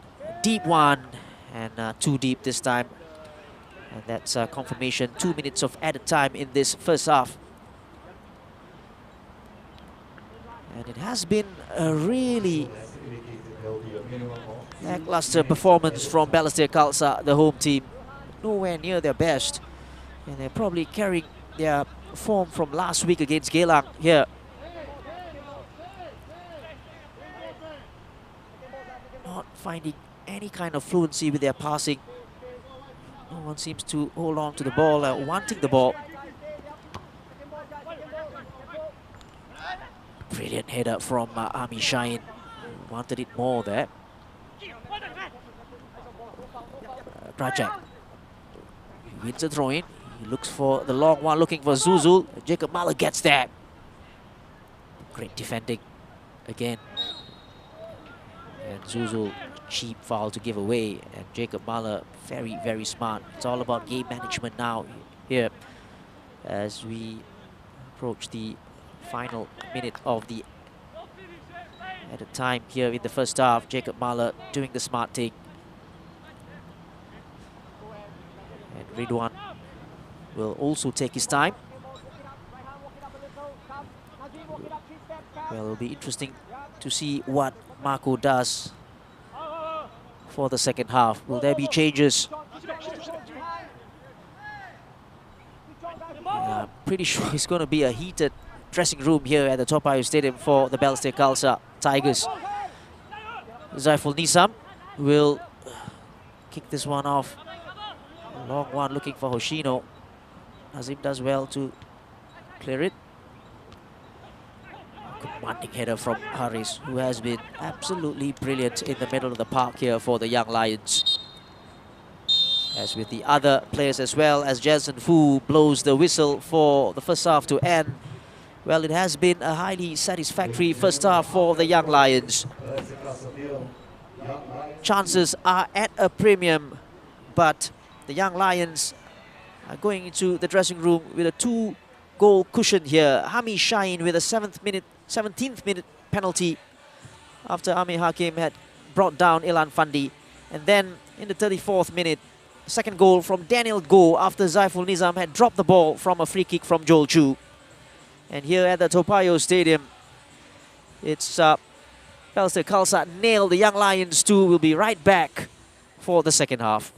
Deep one, and too deep this time. And that's confirmation. 2 minutes of added time in this first half. And it has been a really lackluster performance from Balestier Khalsa, the home team. Nowhere near their best. And they're probably carrying their form from last week against Geylang here. finding any kind of fluency with their passing. No one seems to hold on to the ball, wanting the ball. Brilliant header from Ami Shine. Wanted it more there. Rajak wins a throw-in. He looks for the long one, looking for Zuzul. Jacob Mahler gets there. Great defending again. And Zuzul, cheap foul to give away. And Jacob Mahler, very, very smart. It's all about game management now here as we approach the final minute of the added time here in the first half. Jacob Mahler doing the smart thing. And Ridwan will also take his time. Well, it'll be interesting to see what Marco does for the second half. Will there be changes? I'm pretty sure it's going to be a heated dressing room here at the Toa Payoh Stadium for the Balestier Khalsa Tigers. Zaiful Nisam will kick this one off. A long one looking for Hoshino. Nazim does well to clear it. Commanding header from Haris, who has been absolutely brilliant in the middle of the park here for the Young Lions. As with the other players as well, as Jensen Fu blows the whistle for the first half to end. Well, it has been a highly satisfactory first half for the Young Lions. Chances are at a premium, but the Young Lions are going into the dressing room with a 2-goal cushion here. Hami Shine with a 17th minute penalty after Amir Hakim had brought down Ilan Fandi. And then in the 34th minute, second goal from Daniel Goh after Zaiful Nizam had dropped the ball from a free kick from Joel Chu. And here at the Toa Payoh Stadium, it's Balestier Khalsa nailed the Young Lions too. We'll be right back for the second half.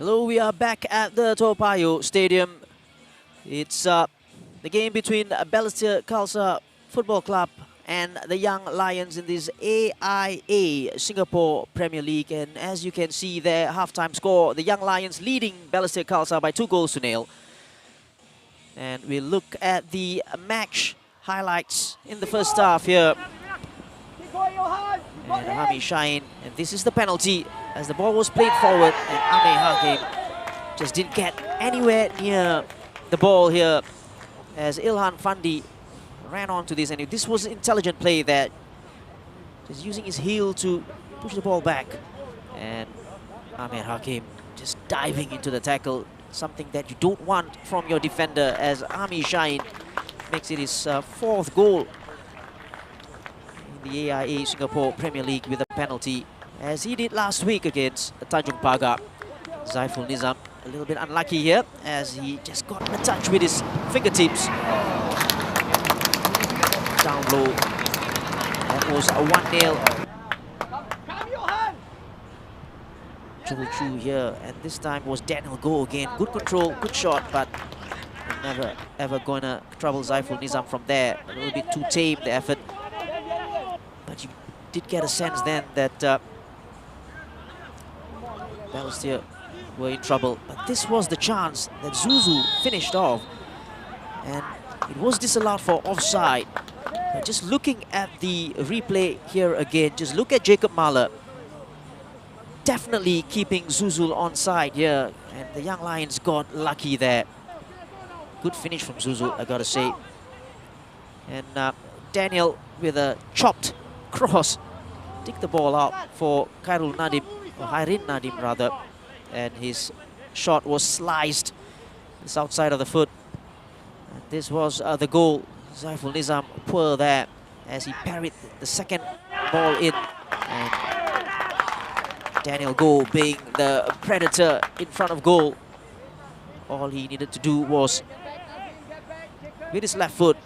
Hello, we are back at the Toa Payoh Stadium. It's the game between Balestier Khalsa Football Club and the Young Lions in this AIA Singapore Premier League. And as you can see there, halftime score, the Young Lions leading Balestier Khalsa by 2-0. And we look at the match highlights in the first half here. Keep going, Johan. You got And him. Hami Shine, and this is the penalty as the ball was played forward, and Ame Hakim just didn't get anywhere near the ball here as Ilhan Fandi ran on to this, and this was intelligent play that just using his heel to push the ball back, and Ahmed Hakim just diving into the tackle, something that you don't want from your defender, as Ami Shine makes it his fourth goal in the AIA Singapore Premier League with a penalty, as he did last week against Tanjung Pagar. Zaiful Nizam a little bit unlucky here as he just got a touch with his fingertips. Down low. That was a 1-0. Come, Johan. Triple Chu here, and this time was Daniel Go again. Good control, good shot, but never ever gonna trouble Zaiful Nizam from there. A little bit too tame, the effort. But you did get a sense then that Balestier were in trouble. But this was the chance that Zuzu finished off, and it was disallowed for offside. But just looking at the replay here again, just look at Jacob Mahler. Definitely keeping Zuzul onside here, and the Young Lions got lucky there. Good finish from Zuzul, I gotta say. And Daniel with a chopped cross, dig the ball out for Khairul Nadim, or Hairin Nadim rather, and his shot was sliced. It's outside of the foot. And this was the goal. Zaiful Nizam poor there as he parried the second ball in, and Daniel Go being the predator in front of goal. All he needed to do was, with his left foot,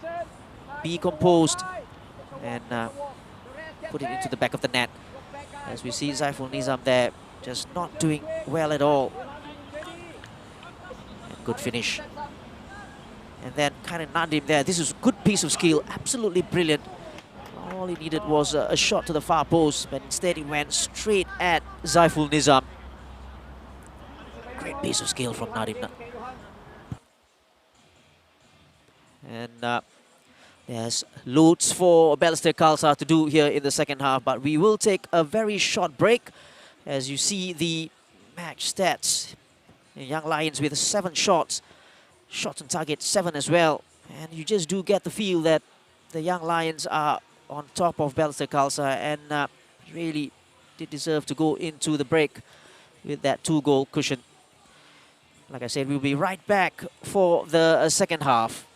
be composed and put it into the back of the net. As we see Zaiful Nizam there, just not doing well at all. And good finish. And then Khairul Nadim there, this is a good piece of skill, absolutely brilliant. All he needed was a shot to the far post, but instead he went straight at Zaiful Nizam. Great piece of skill from Nadim. And there's loads for Balestier Khalsa to do here in the second half, but we will take a very short break. As you see the match stats, the Young Lions with 7 shots. Shots on target 7 as well. And you just do get the feel that the Young Lions are on top of Balestier Khalsa, and really did deserve to go into the break with that 2-goal cushion. Like I said, we'll be right back for the second half.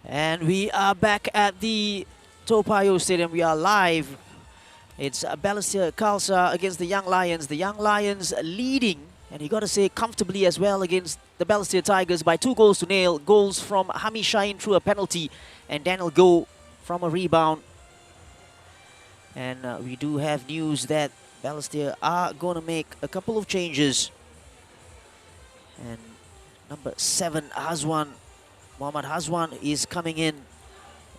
And we are back at the Toa Payoh Stadium. We are live. It's Balestier Khalsa against the Young Lions. The Young Lions leading, and you got to say comfortably as well, against the Balestier Tigers by 2-0. Goals from Hami Shaheen through a penalty and Daniel Goh from a rebound. And we do have news that Balestier are going to make a couple of changes. And number 7, Hazwan, Mohammad Hazwan is coming in.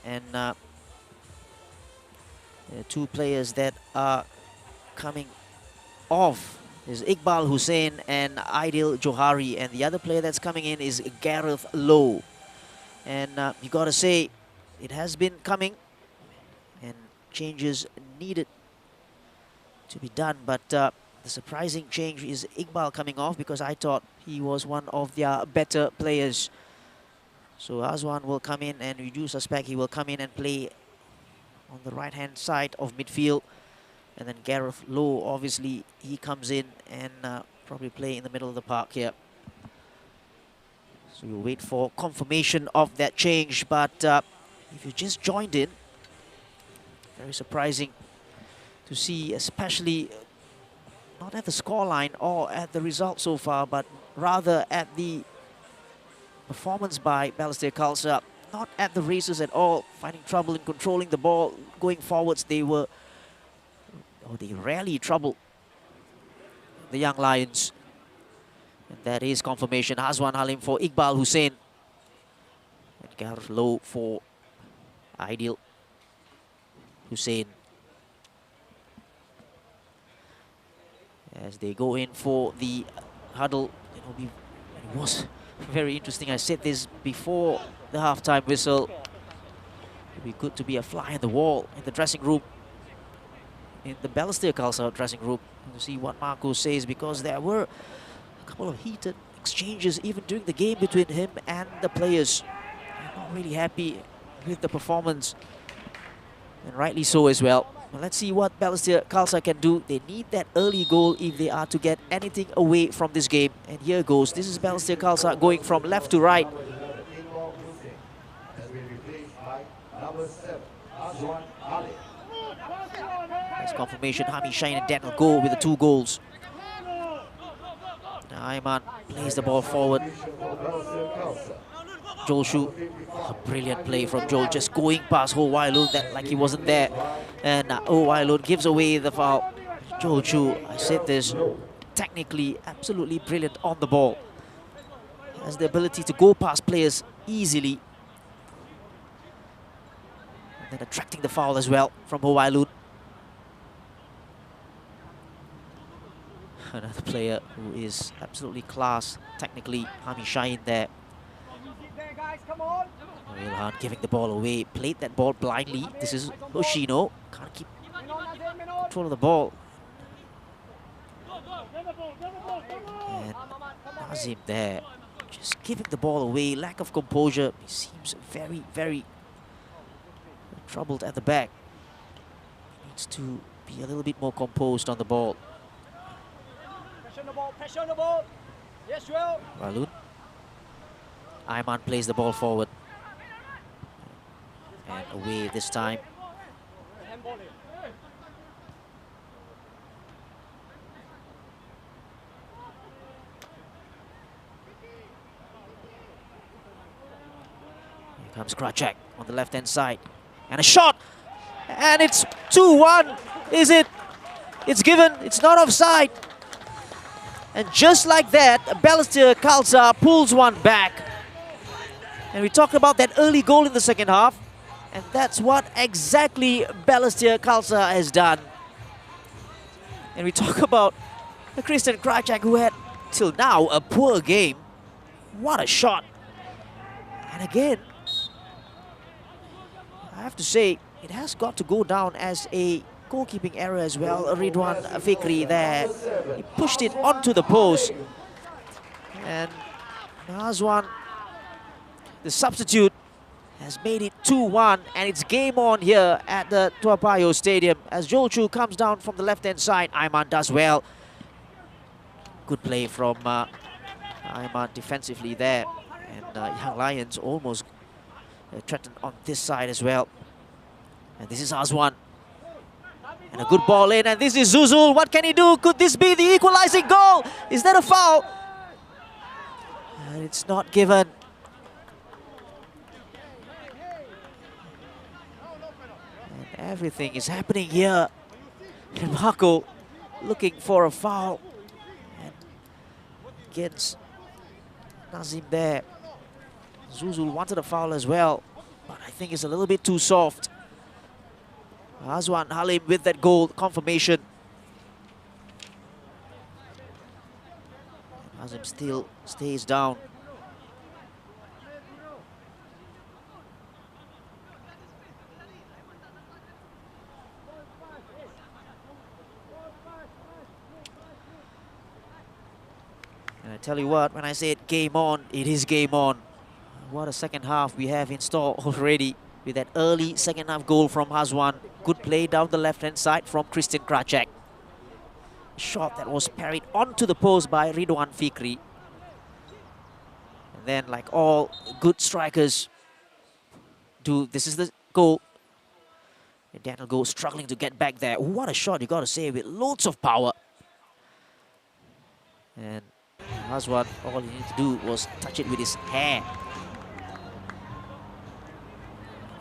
And two players that are coming off is Iqbal Hussain and Aidil Johari. And the other player that's coming in is Gareth Lowe. And you got to say, it has been coming. And changes needed to be done. But the surprising change is Iqbal coming off, because I thought he was one of their better players. So Azwan will come in, and we do suspect he will come in and play on the right-hand side of midfield. And then Gareth Lowe, obviously, he comes in and probably play in the middle of the park here. So we'll wait for confirmation of that change. But if you just joined in, very surprising to see, especially not at the scoreline or at the result so far, but rather at the performance by Balestier Khalsa. Not at the races at all, finding trouble in controlling the ball, going forwards. They rarely troubled the Young Lions. And that is confirmation. Hazwan Halim for Iqbal Hussain. And Gareth Lowe for Aidil Hussain. As they go in for the huddle, it was very interesting. I said this before the halftime whistle. It would be good to be a fly on the wall in the dressing room, in the Balestier Khalsa dressing room, to see what Marco says, because there were a couple of heated exchanges even during the game between him and the players. They're not really happy with the performance, and rightly so as well. Well, let's see what Balestier Khalsa can do. They need that early goal if they are to get anything away from this game. And here goes. This is Balestier Khalsa going from left to right. There's confirmation. Hami Shaheen and Daniel Goh with the 2 goals. Now Ayman plays the ball forward. Joel Shu, a brilliant play from Joel, just going past Ho Wai Loon that like he wasn't there. And Ho Wai Loon gives away the foul. Joel Shu, I said this, technically absolutely brilliant on the ball. Has the ability to go past players easily. And then attracting the foul as well from Ho Wai Loon. Another player who is absolutely class technically, Hami Shaheen there. Ilhan giving the ball away, played that ball blindly. This is Hoshino, can't keep control of the ball. And Nazim there, just giving the ball away, lack of composure. He seems very, very troubled at the back. Needs to be a little bit more composed on the ball. Pressure on the ball. Yes, Joel. Walun. Ayman plays the ball forward. And away this time. Here comes Krachak on the left-hand side. And a shot! And it's 2-1. Is it? It's given. It's not offside. And just like that, Balestier Khalsa pulls one back. And we talked about that early goal in the second half. And that's what exactly Balestier Khalsa has done. And we talk about Christian Krachak, who had, till now, a poor game. What a shot. And again, I have to say, it has got to go down as a goalkeeping error as well. Ridwan Fikri there. He pushed it onto the post. And Nazwan, the substitute, has made it 2-1, and it's game on here at the Toa Payoh Stadium as Joel Chu comes down from the left-hand side. Ayman does well. Good play from Ayman defensively there. And Young Lions almost threatened on this side as well. And this is Azwan. And a good ball in, and this is Zuzul. What can he do? Could this be the equalizing goal? Is that a foul? And it's not given. And everything is happening here. And Marco looking for a foul. And against Nazim there. Zuzul wanted a foul as well, but I think it's a little bit too soft. Azwan Halim with that goal confirmation. Nazim still stays down. And I tell you what, when I said game on, it is game on. What a second half we have in store already with that early second half goal from Azwan. Good play down the left-hand side from Christian Kracek. Shot that was parried onto the post by Ridwan Fikri. And then, like all good strikers do, this is the goal. And Daniel Goh struggling to get back there. What a shot, you got to say, with loads of power. And Azwan, all he needed to do was touch it with his hand.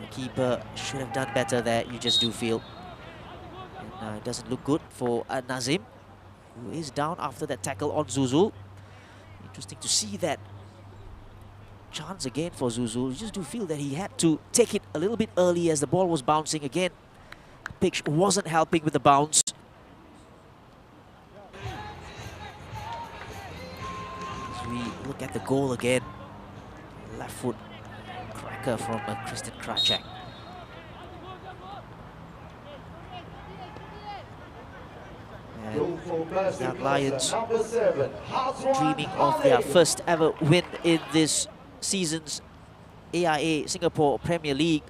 The keeper should have done better there, you just do feel. And it doesn't look good for Nazim, who is down after that tackle on Zuzul. Interesting to see that chance again for Zuzul. You just do feel that he had to take it a little bit early as the ball was bouncing again. The pitch wasn't helping with the bounce. As we look at the goal again, left foot cracker from Christian Kracek. And Young Lions dreaming of their first ever win in this season's AIA Singapore Premier League.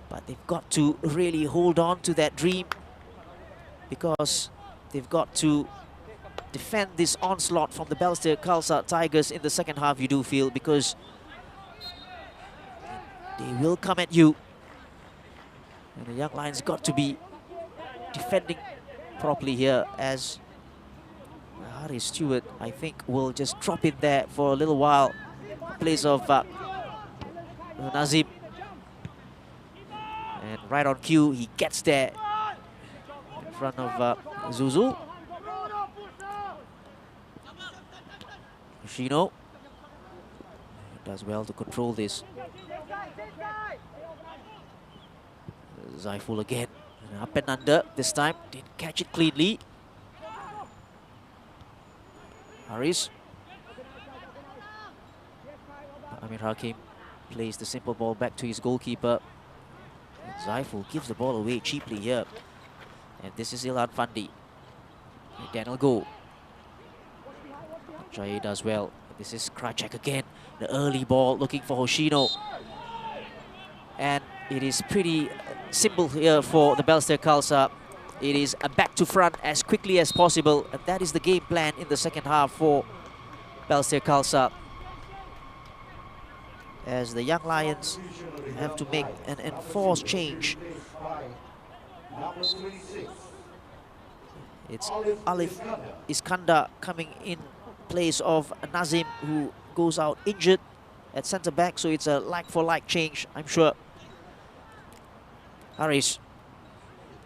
But they've got to really hold on to that dream, because they've got to defend this onslaught from the Balestier Khalsa Tigers in the second half, you do feel, because they will come at you. And the Young Lions got to be defending properly here, as Harry Stewart, I think, will just drop in there for a little while in place of Nazim. And right on cue, he gets there in front of Zuzul. Yoshino does well to control this. Zaiful again, up and under this time, didn't catch it cleanly. Haris. Amir Hakim plays the simple ball back to his goalkeeper. Zaiful gives the ball away cheaply here. And this is Ilhan Fandi. Daniel Goh. Jai does well. This is Kracek again. The early ball looking for Hoshino. And it is pretty simple here for the Balestier Khalsa. It is a back to front as quickly as possible. And that is the game plan in the second half for Balestier Khalsa, as the Young Lions have to make an enforced change. It's Alif Iskandar coming in place of Nazim, who goes out injured at centre back, so it's a like-for-like change, I'm sure. Haris,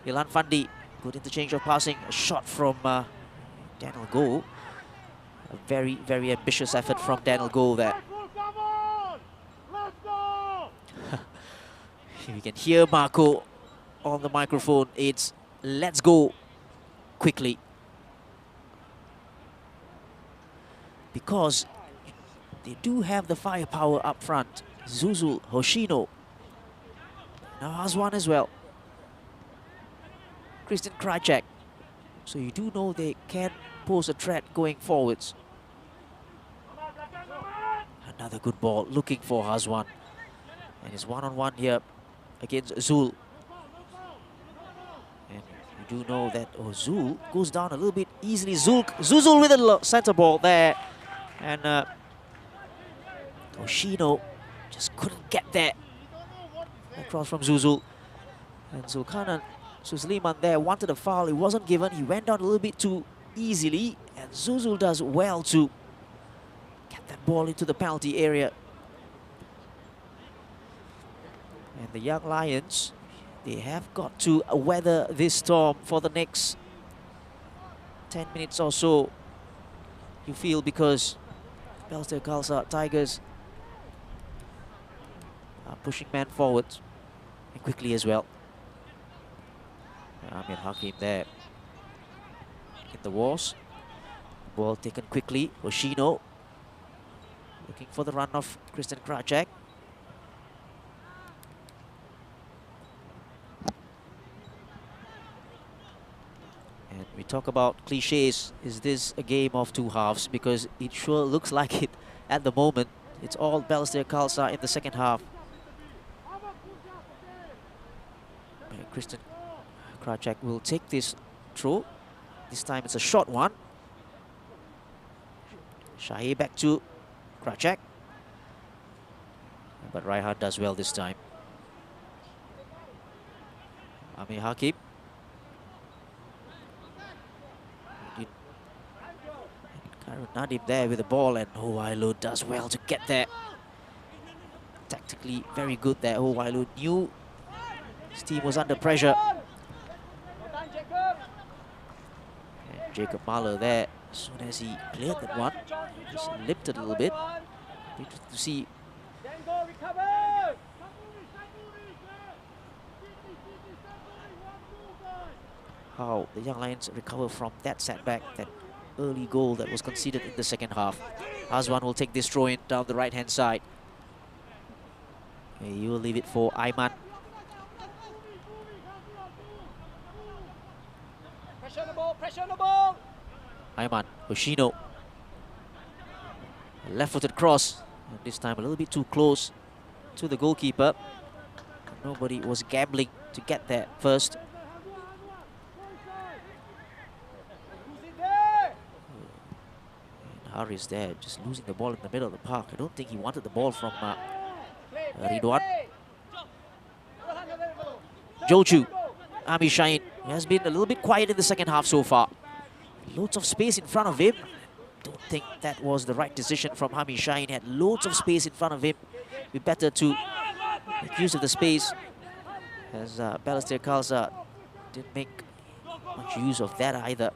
Ilhan Fandi, good interchange of passing, a shot from Daniel Goh. A very, very ambitious effort from Daniel Goh there. You can hear Marco on the microphone. It's let's go quickly, because they do have the firepower up front. Zuzul, Hoshino, now Azwan as well, Christian Kracek. So you do know they can pose a threat going forwards. Another good ball looking for Azwan, and it's one-on-one here against Zul. And you do know that Zul goes down a little bit easily. Zuzul with a centre ball there. And Hoshino Just couldn't get there. Across from Zuzul. And Zulkarnain Susliman there wanted a foul. It wasn't given. He went down a little bit too easily. And Zuzul does well to get that ball into the penalty area. And the Young Lions, they have got to weather this storm for the next 10 minutes or so, you feel, because Balestier Khalsa Tigers are pushing men forward and quickly as well. Amir Hakim there in the wars. Ball taken quickly. Oshino looking for the run of Christian Krajcek. And we talk about cliches. Is this a game of two halves? Because it sure looks like it at the moment. It's all Balestier Khalsa in the second half. Christian Krajcek will take this throw. This time it's a short one. Shahi back to Krajcek. But Raihan does well this time. Amir Hakim. Karun Nadim there with the ball, and Ho Wailu does well to get there. Tactically very good there. Ho Wailu knew his team was under pressure. And Jacob Mahler there, as soon as he cleared that one, just limped it a little bit. Interesting to see how the Young Lions recover from that setback, that early goal that was conceded in the second half. Azwan will take this throw in down the right-hand side. He will leave it for Aiman. Pressure on the ball, pressure on the ball. Aiman, Oshino. Left-footed cross. And this time a little bit too close to the goalkeeper. Nobody was gambling to get there first. Haris there, just losing the ball in the middle of the park. I don't think he wanted the ball from Ridwan. Jochu, Ami Shaheen, he has been a little bit quiet in the second half so far. Loads of space in front of him. Don't think that was the right decision from Hami Shaheen. He had loads of space in front of him. Be better to make use of the space, as Balestier Khalsa didn't make much use of that either.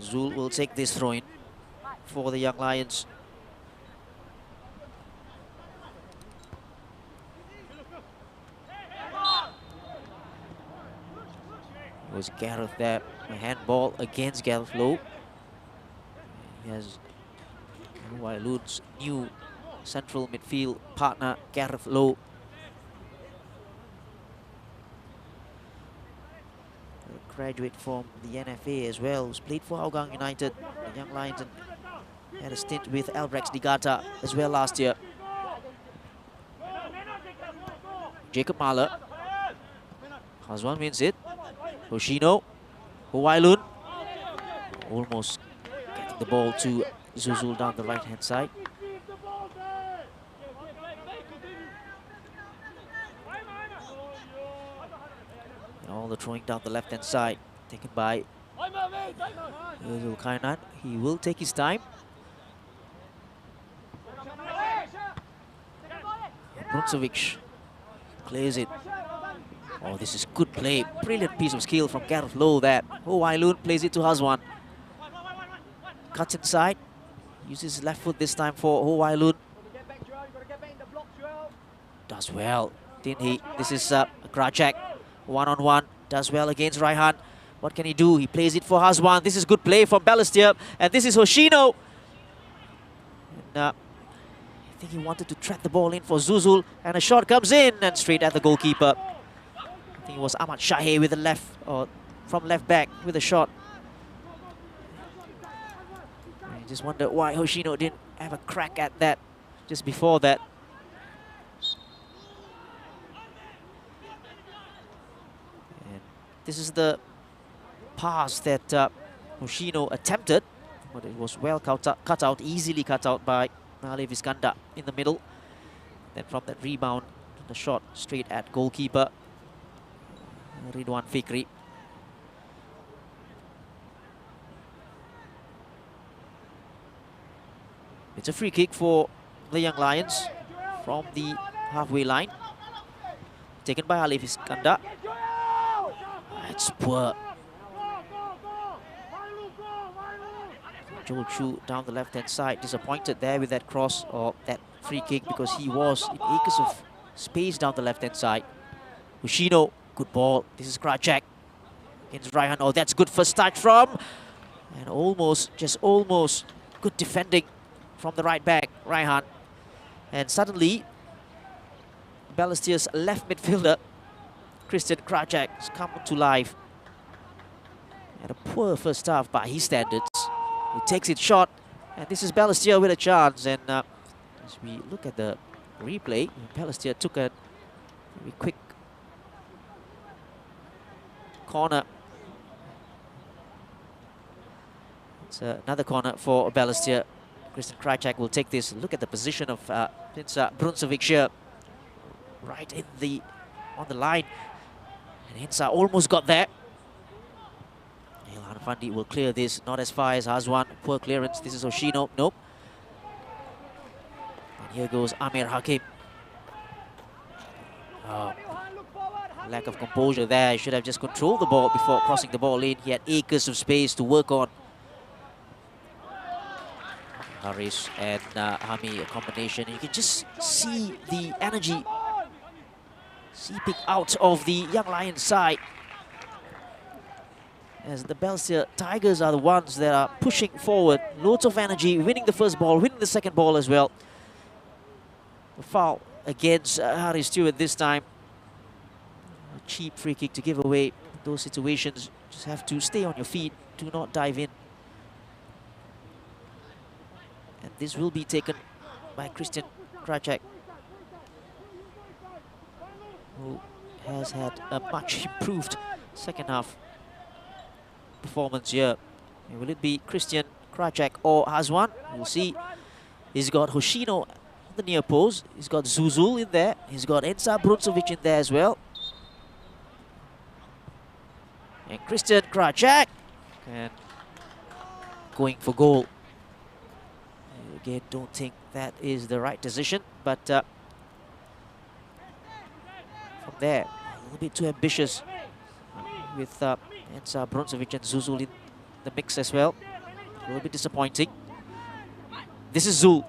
Zul will take this throw-in for the Young Lions. It was Gareth there, a handball against Gareth Lowe. He has Wailu's new central midfield partner, Gareth Lowe. Graduate from the NFA as well, who's played for Hougang United, the Young Lions, and had a stint with Albrechts Digata as well last year. Jacob Mahler. Hazwan wins it. Hoshino. Huwailun. Almost getting the ball to Zuzul down the right-hand side. All the throwing down the left-hand side, taken by Zulkarnain. He will take his time. Bruncevic plays it. Oh, this is good play. Brilliant piece of skill from Gareth Lowe there. Ho Wailu plays it to Hazwan. Cuts inside. Uses his left foot this time for Ho Wailu. Does well, didn't he? This is Krajcek. One-on-one, does well against Raihan. What can he do? He plays it for Hazwan. This is good play from Balestier, and this is Hoshino. And, I think he wanted to trap the ball in for Zuzul, and a shot comes in and straight at the goalkeeper. I think it was Ahmad Shaheen with the left, or from left back with a shot. I just wonder why Hoshino didn't have a crack at that just before that. This is the pass that Hoshino attempted, but it was well cut out, easily cut out by Balestier Khalsa in the middle. Then from that rebound, the shot straight at goalkeeper Ridwan Fikri. It's a free kick for the Young Lions from the halfway line. Taken by Balestier Khalsa. That's poor. Joel Chu down the left-hand side, disappointed there with that cross or that free kick because he was in acres of space down the left-hand side. Hoshino, good ball. This is Krajcek against Raihan. Oh, that's good first touch from, and almost, just almost, good defending from the right back, Raihan. And suddenly, Balestier's left midfielder, Christian Krajcek, has come to life. Had a poor first half by his standards. He takes it shot, and this is Balestier with a chance. And as we look at the replay, Balestier took a very quick corner. It's another corner for Balestier. Christian Krajcek will take this. Look at the position of Hinsa Bruncevic here, right in on the line, and Hinsa almost got there. Ilhan Fandi will clear this, not as far as Hazwan. Poor clearance. This is Hoshino. Nope. And here goes Amir Hakim. Lack of composure there. He should have just controlled the ball before crossing the ball in. He had acres of space to work on. Haris and Hami, a combination. You can just see the energy seeping out of the Young Lions side, as the Balestier Tigers are the ones that are pushing forward. Loads of energy, winning the first ball, winning the second ball as well. A foul against Harry Stewart this time. A cheap free kick to give away. Those situations, just have to stay on your feet. Do not dive in. And this will be taken by Christian Krajcek, who has had a much improved second half performance here. And will it be Christian Krajcek or Hazwan? We'll see. He's got Hoshino on the near post. He's got Zuzul in there. He's got Ensa Bruncevic in there as well. And Christian Krajcek, and going for goal. Again, don't think that is the right decision, but from there, a little bit too ambitious with Ensa Bruncevic and Zuzul in the mix as well. A little bit disappointing. This is Zul.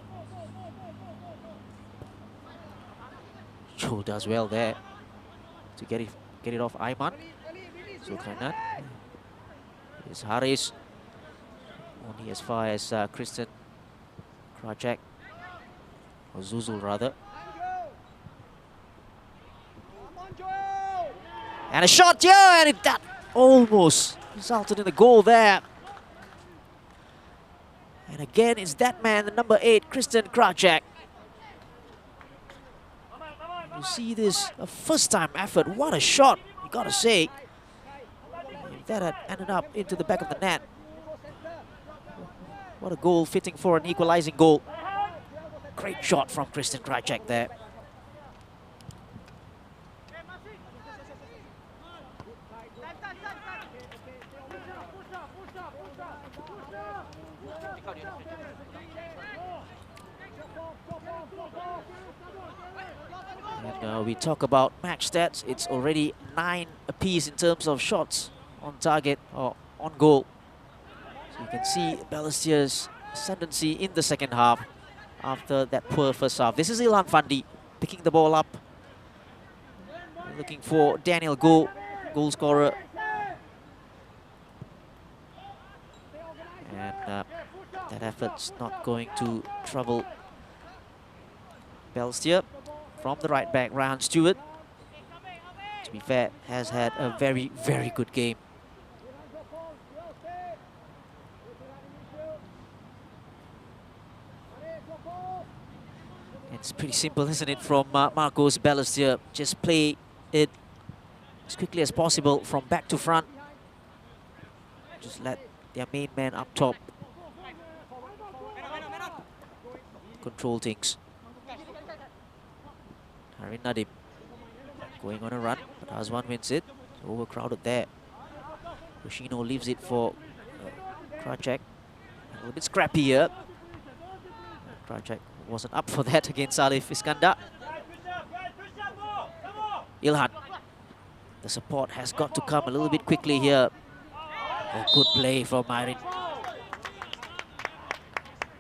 Joe does well there to get it off Ayman. Zulkarnain. Here's Haris. Only as far as Christian Krajcek, or Zuzul rather. And a shot here, and that almost resulted in a goal there. And again, it's that man, the number 8, Christian Krajcek. You see this, a first-time effort. What a shot, you gotta say. If that had ended up into the back of the net. What a goal, fitting for an equalizing goal. Great shot from Christian Krajcek there. And we talk about match stats. It's already 9 apiece in terms of shots on target or on goal. So you can see Balestier's ascendancy in the second half after that poor first half. This is Ilhan Fandi picking the ball up. Looking for Daniel Goh, goal scorer. And that effort's not going to trouble Balestier. From the right back, Ryan Stewart, to be fair, has had a very, very good game. It's pretty simple, isn't it, from Marcos Balestier? Just play it as quickly as possible from back to front. just let their main man up top control things. Harin Nadim going on a run, but Hazwan wins it. Overcrowded there. Yoshino leaves it for Krajcek. A little bit scrappy here. Krajcek wasn't up for that against Salif Iskandar. Ilhan. The support has got to come a little bit quickly here. A good play from Harin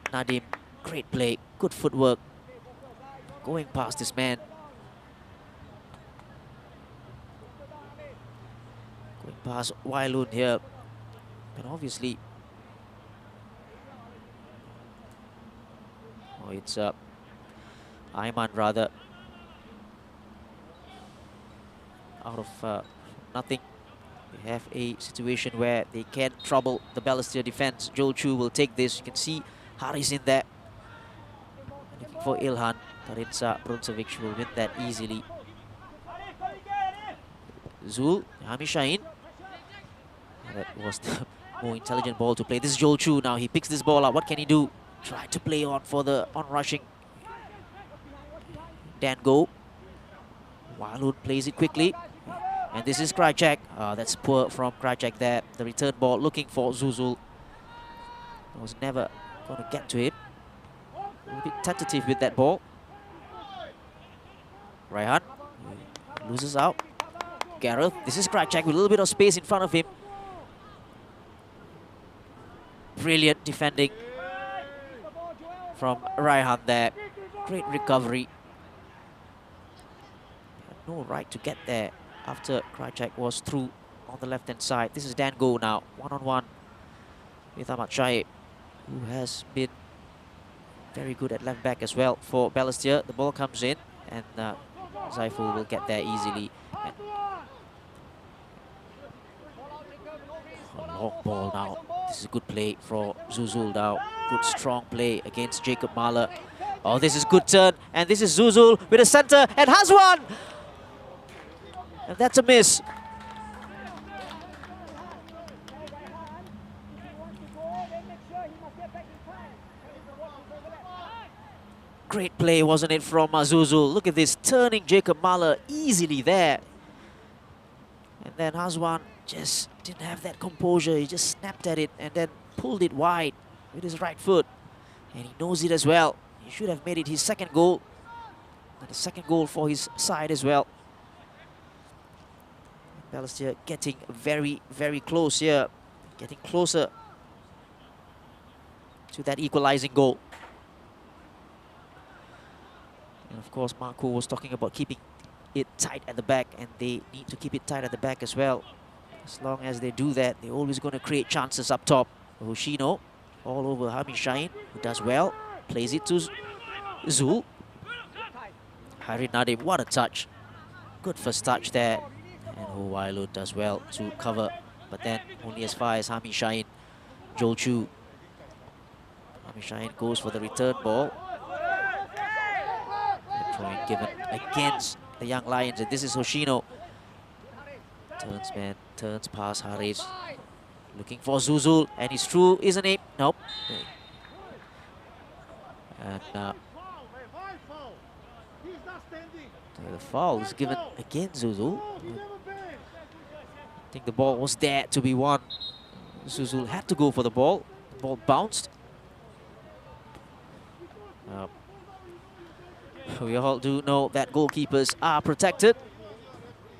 Nadim. Great play, good footwork. Going past this man. Going past Wailun here. And obviously, oh, it's Aiman rather. Out of nothing. We have a situation where they can trouble the Balestier defense. Joel Chu will take this. You can see Haris in there. Looking for Ilhan. Tarinsa Bruncevic will win that easily. Zul, Hamishain. That was the more intelligent ball to play. This is Joel Chu now. He picks this ball up. What can he do? Try to play on for the on-rushing Dan Go. Wailun plays it quickly. And this is Krajcek. That's poor from Krajcek there. The return ball looking for Zuzul. Was never going to get to him. A little bit tentative with that ball. Raihan loses out. Gareth. This is Krajcek with a little bit of space in front of him. Brilliant defending from Raihan there. Great recovery. Had no right to get there after Krajcek was through on the left-hand side. This is Dan Go now, one-on-one with Ahmad Shaib, who has been very good at left-back as well for Balestier. The ball comes in and Zaiful will get there easily. And a long ball now. This is a good play for Zuzul now. Good strong play against Jacob Mahler. Oh, this is good turn. And this is Zuzul with a center and Hazwan! And that's a miss. Great play, wasn't it, from Zuzul? Look at this, turning Jacob Mahler easily there. And then Hazwan just didn't have that composure. He just snapped at it and then pulled it wide with his right foot. And he knows it as well. He should have made it his second goal. And the second goal for his side as well. Balestier getting very, very close here. Getting closer to that equalizing goal. And of course, Marco was talking about keeping it tight at the back, and they need to keep it tight at the back as well. As long as they do that, they're always going to create chances up top. Hoshino all over Hamishain, who does well. Plays it to Zul. Harin Nadim, what a touch. Good first touch there. And Wailun does well to cover, but then only as far as Hamishain. Joel Chu. Hamishain goes for the return ball. The throwing given against the Young Lions, and this is Hoshino. Turns man, turns past Haris. Looking for Zuzul, and he's through, isn't he? Nope. And the foul is given against Zuzul. I think the ball was there to be won. Zuzul had to go for the ball. The ball bounced. We all do know that goalkeepers are protected.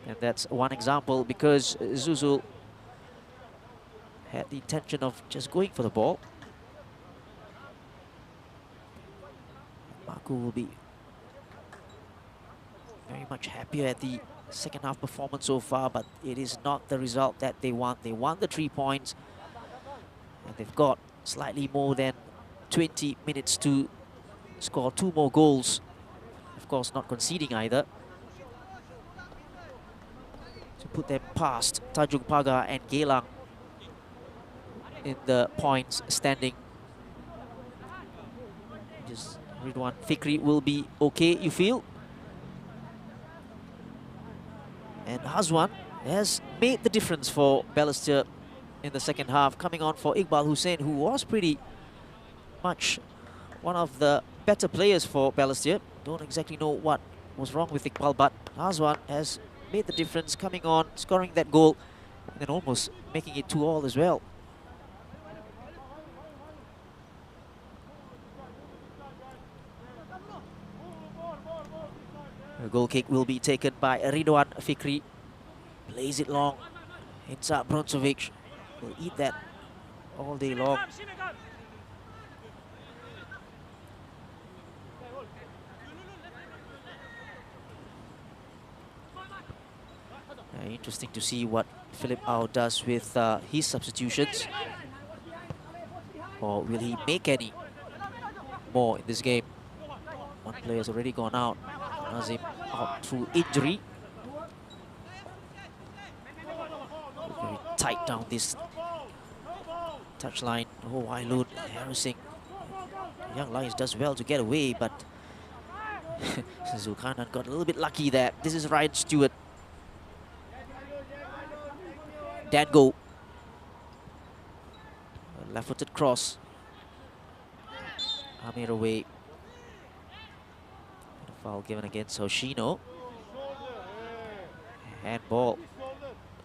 And that's one example, because Zuzul had the intention of just going for the ball. Marco will be very much happier at the second half performance so far, but it is not the result that they want. They won the 3 points, and they've got slightly more than 20 minutes to score 2 more goals. Of course, not conceding either, to put them past Tanjung Pagar and Geylang in the points standing. Just Ridwan Fikri will be okay, you feel? And Hazwan has made the difference for Balestier in the second half, coming on for Iqbal Hussain, who was pretty much one of the better players for Balestier. Don't exactly know what was wrong with Iqbal, but Hazwan has made the difference, coming on, scoring that goal, and then almost making it 2-2 as well. The goal kick will be taken by Ridwan Fikri. Plays it long. Insa Bronzovic will eat that all day long. Interesting to see what Philip Au does with his substitutions. Or will he make any more in this game? One player has already gone out. Nazim out through injury. Very tight down this touchline. Oh, Wailun harassing. Young Lions does well to get away, but Zulkarnain got a little bit lucky there. This is Ryan Stewart. Dango. A left-footed cross. Amir away. And a foul given against Hoshino. Handball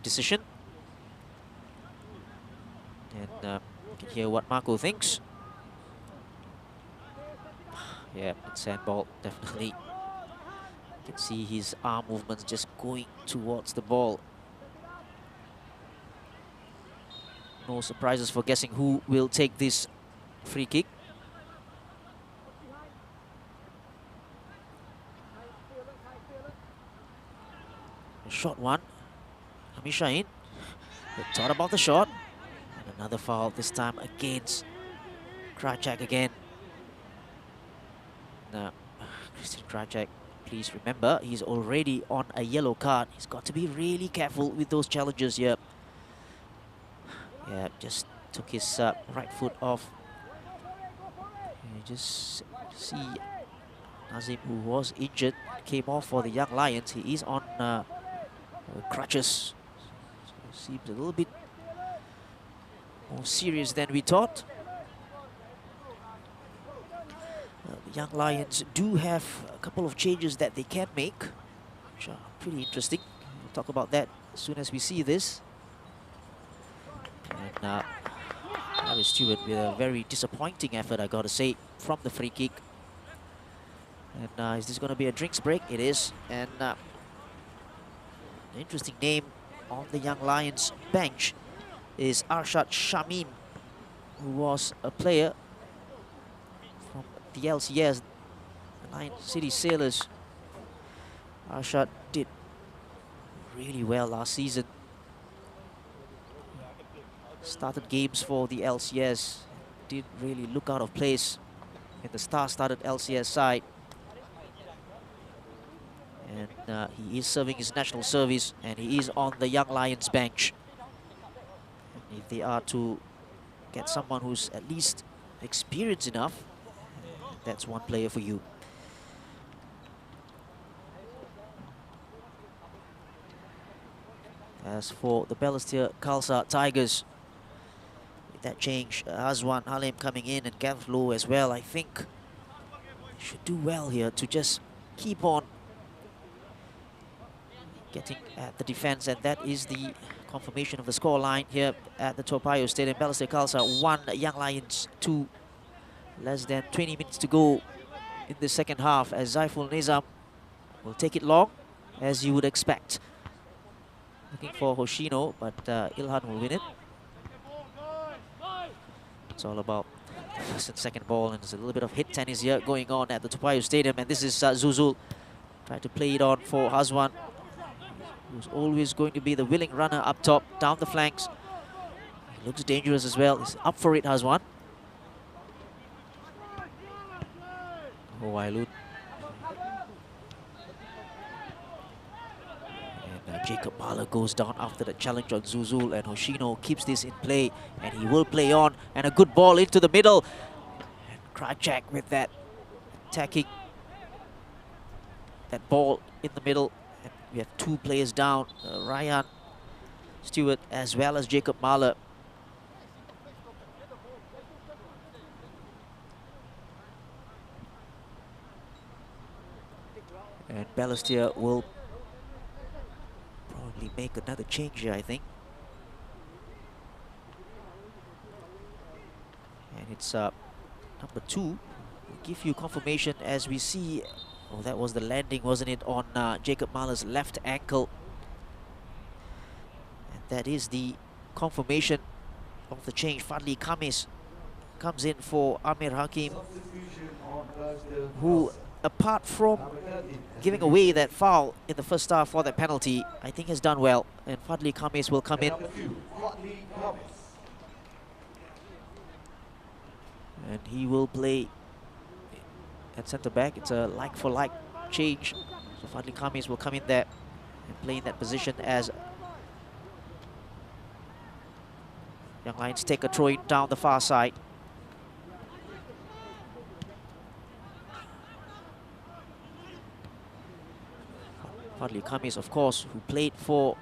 decision. And you can hear what Marco thinks. Yeah, it's handball, definitely. You can see his arm movements just going towards the ball. No surprises for guessing who will take this free kick. A short one. Hamishain. They thought about the shot. And another foul, this time against Krajcak again. Now, Christian Krajcak, please remember, he's already on a yellow card. He's got to be really careful with those challenges here. Yeah, just took his right foot off. You just see Nazim, who was injured, came off for the Young Lions. He is on crutches. So seems a little bit more serious than we thought. The Young Lions do have a couple of changes that they can make, which are pretty interesting. We'll talk about that as soon as we see this. And Harry Stewart with a very disappointing effort, I gotta say, from the free kick. And is this gonna be a drinks break? It is. And an interesting name on the Young Lions bench is Arshad Shamim, who was a player from the LCS, the Lion City Sailors. Arshad did really well last season. Started games for the LCS, did really look out of place in the star-studded LCS side. And he is serving his national service, and he is on the Young Lions bench. And if they are to get someone who's at least experienced enough, that's one player for you. As for the Balestier Khalsa Tigers, that change, Azwan Halim coming in and Gareth Lowe as well, I think should do well here to just keep on getting at the defense, and that is the confirmation of the score line here at the Toa Payoh Stadium. Balestier Khalsa 1, Young Lions 2. Less than 20 minutes to go in the second half, as Zaiful Nizam will take it long, as you would expect. Looking for Hoshino, but Ilhan will win it. It's all about first and second ball, and there's a little bit of hit tennis here going on at the Toa Payoh Stadium. And this is Zuzul trying to play it on for Hazwan, who's always going to be the willing runner up top, down the flanks. He looks dangerous as well. He's up for it, Hazwan. Oh, Wailun. Jacob Mahler goes down after the challenge on Zuzul, and Hoshino keeps this in play, and he will play on, and a good ball into the middle. And Krajcak with that attacking that ball in the middle. And we have two players down, Ryan Stewart as well as Jacob Mahler. Balestier will probably make another change here, I think. And it's number 2. We'll give you confirmation as we see. Oh, that was the landing, wasn't it, on Jacob Mahler's left ankle. And that is the confirmation of the change. Fadli Khamis comes in for Amir Hakim, who, apart from giving away that foul in the first half for that penalty, I think has done well. And Fadli Khamis will come in. And he will play at centre back. It's a like-for-like change. So Fadli Khamis will come in there and play in that position as Young Lions take a throw-in down the far side. Fadli Khamis, of course, who played for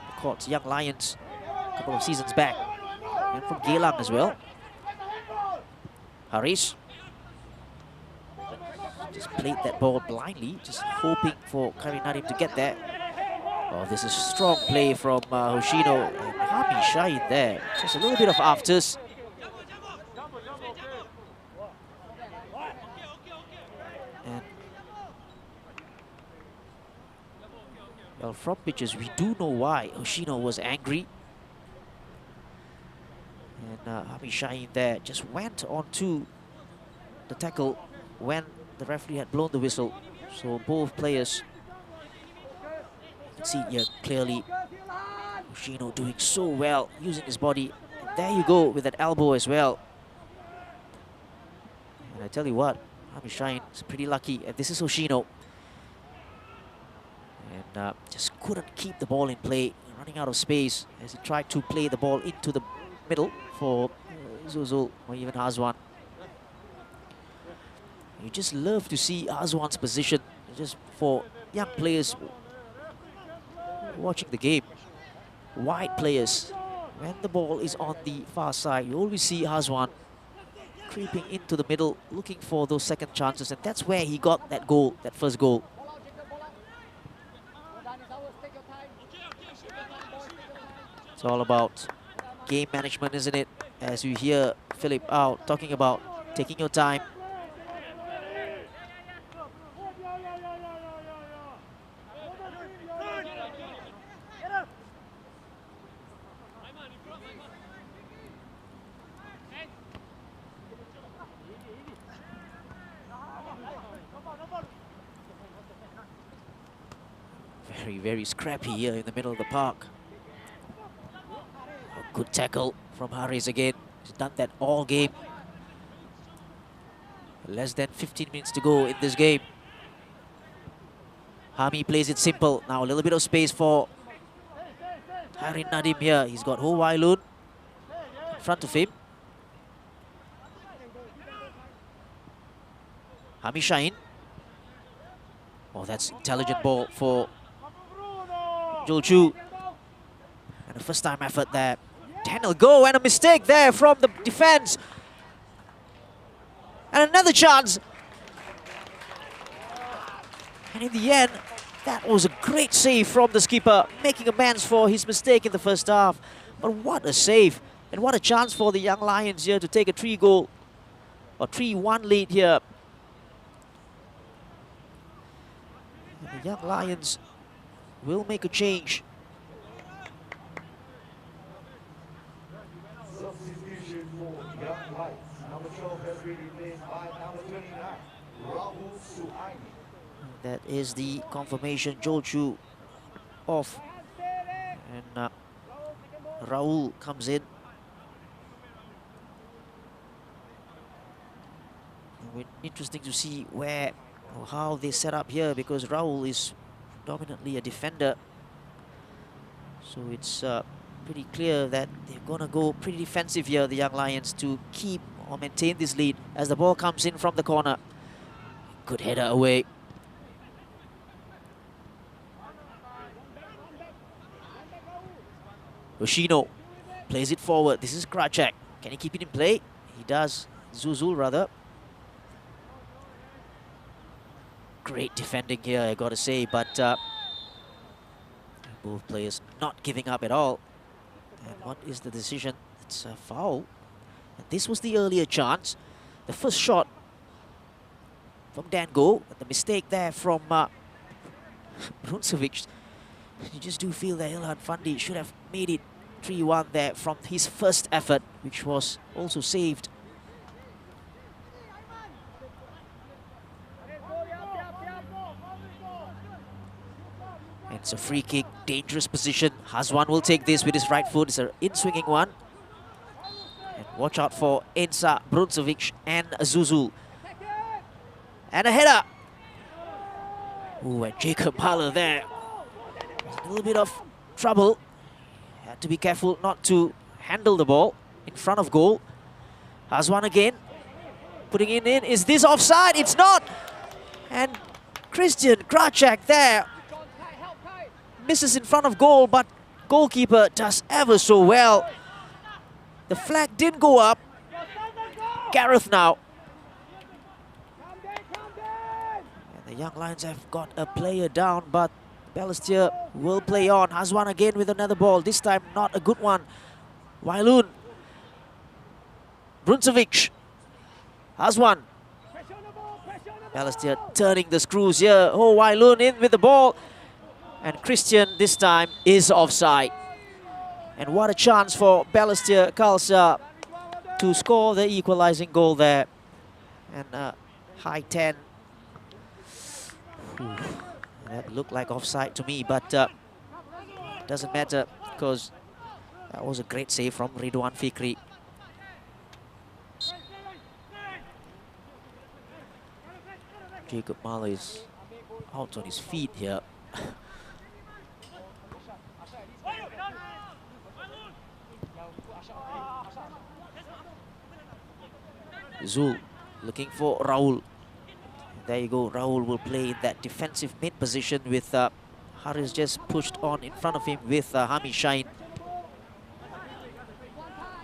the Courts Young Lions a couple of seasons back, and from Geylang as well. Haris just played that ball blindly, just hoping for Karim Nadim to get there. Oh, this is strong play from Hoshino, and Hami Shahid there. Just a little bit of afters. And well, from pitches, we do know why Hoshino was angry. And Hami Shahid there just went onto the tackle when the referee had blown the whistle. So both players, you can see here clearly Hoshino doing so well, using his body. And there you go with that elbow as well. And I tell you what, Hami Shahid is pretty lucky. And this is Hoshino. And just couldn't keep the ball in play, running out of space as he tried to play the ball into the middle for Zuzul or even Hazwan. You just love to see Hazwan's position, just for young players watching the game. Wide players, when the ball is on the far side, you always see Hazwan creeping into the middle, looking for those second chances, and that's where he got that goal, that first goal. It's all about game management, isn't it? As you hear Philip out talking about taking your time. Very, very scrappy here in the middle of the park. A good tackle from Haris again. He's done that all game. Less than 15 minutes to go in this game. Hami plays it simple. Now a little bit of space for Karim Nadim here. He's got Ho Wailun in front of him. Hami Shahid. Oh, that's intelligent ball for Julchu. And a first time effort there. Daniel Go, and a mistake there from the defense. And another chance. And in the end, that was a great save from the skipper, making amends for his mistake in the first half. But what a save. And what a chance for the Young Lions here to take a 3-goal or 3-1 lead here. And the Young Lions will make a change. Substitution for Young Lions. Number 12 has been replaced by number 29, Rahul Suhaimi. That is the confirmation, Julchu off. And Rahul comes in. Interesting to see where or how they set up here, because Rahul is dominantly a defender. So it's pretty clear that they're going to go pretty defensive here, the Young Lions, to keep or maintain this lead as the ball comes in from the corner. Good header away. Hoshino plays it forward. This is Kracek. Can he keep it in play? He does. Zuzul, rather. Great defending here, I got to say, but both players not giving up at all. And what is the decision? It's a foul. And this was the earlier chance. The first shot from Dango, but the mistake there from Bruncevic. You just do feel that Ilhan Fandi should have made it 3-1 there from his first effort, which was also saved. And it's a free kick, dangerous position. Hazwan will take this with his right foot. It's an in-swinging one. And watch out for Ensa, Bruncevic and Zuzul. And a header. Ooh, and Jacob Haller there. A little bit of trouble. Had to be careful not to handle the ball in front of goal. Hazwan again. Putting it in. Is this offside? It's not. And Christian Kracak there. Misses in front of goal, but goalkeeper does ever so well. The flag didn't go up. Gareth now. And the Young Lions have got a player down, but Balestier will play on. Hazwan again with another ball. This time not a good one. Wailun. Bruncevic. Hazwan. Balestier turning the screws here. Oh, Wailun in with the ball. And Christian this time is offside. And what a chance for Balestier Khalsa to score the equalizing goal there. And high 10. Ooh, that looked like offside to me, but doesn't matter because that was a great save from Ridwan Fikri. Jacob Mahler is out on his feet here. Zul looking for Raul. There you go, Raul will play in that defensive mid position with Haris just pushed on in front of him with Hami Shine.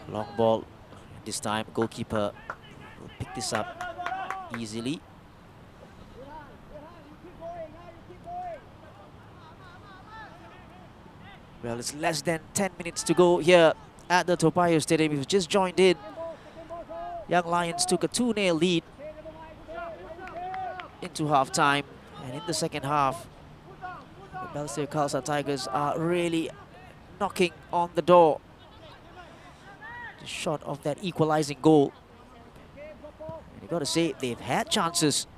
Long ball. This time goalkeeper will pick this up easily. Well, it's less than 10 minutes to go here at the Toa Payoh Stadium. We've just joined in. Young Lions took a 2-0 lead into half-time. And in the second half, the Balestier Khalsa Tigers are really knocking on the door. The shot of that equalizing goal. And you got to say, they've had chances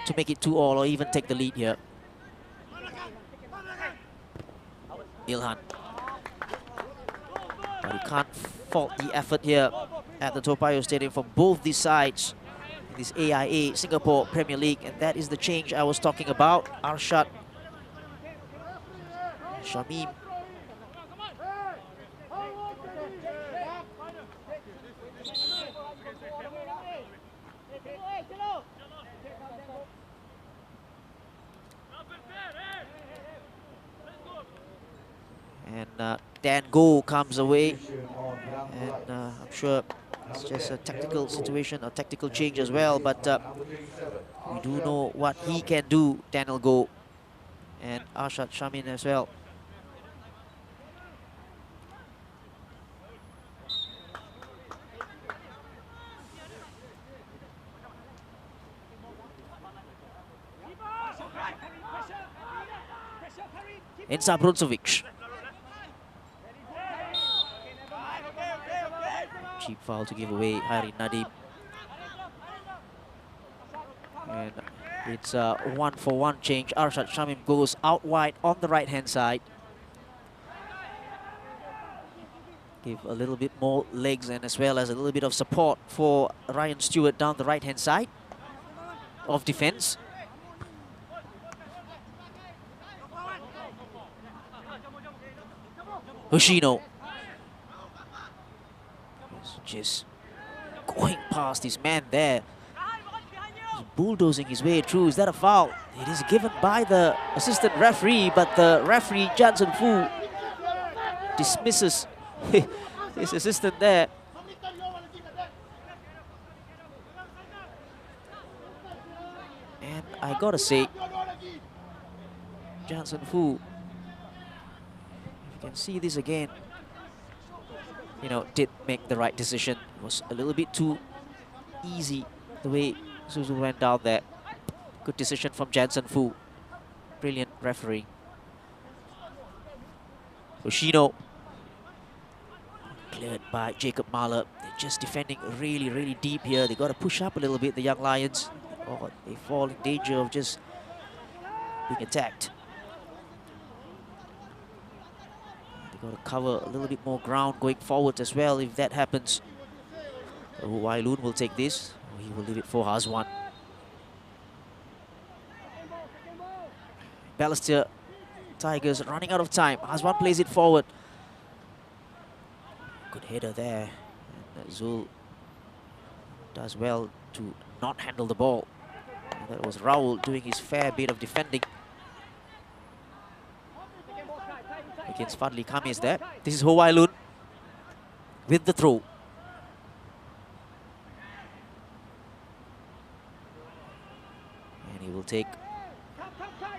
to make it 2-2 or even take the lead here. Ilhan. But you can't fault the effort here at the Toa Payoh Stadium for both these sides in this AIA Singapore Premier League, and that is the change I was talking about. Arshad, Shamim. And Dan Go comes away, and I'm sure it's just a tactical situation, a tactical change as well, but we do know what he can do, Daniel Go, and Arshad Shamin as well. Ensa Bruncevic. Cheap foul to give away, Hairi Nadim. And it's a 1-for-1 change. Arshad Shamim goes out wide on the right-hand side. Give a little bit more legs and as well as a little bit of support for Ryan Stewart down the right-hand side of defense. Hoshino. Just going past his man there. He's bulldozing his way through. Is that a foul? It is given by the assistant referee, but the referee, Jansen Fu, dismisses his assistant there. And I gotta say, Jansen Fu, if you can see this again, you know, did make the right decision. It was a little bit too easy the way Zuzul went down there. Good decision from Jansen Fu. Brilliant referee. Yoshino. Cleared by Jacob Mahler. They're just defending really, really deep here. They got to push up a little bit, the Young Lions. Or they fall in danger of just being attacked. They got to cover a little bit more ground going forward as well if that happens. Wai Loon will take this. He will leave it for Hazwan. Balestier Tigers running out of time. Hazwan plays it forward. Good header there. And Zul does well to not handle the ball. And that was Raul doing his fair bit of defending against Fadli Kamis there. This is Ho Wai Loon with the throw. And he will take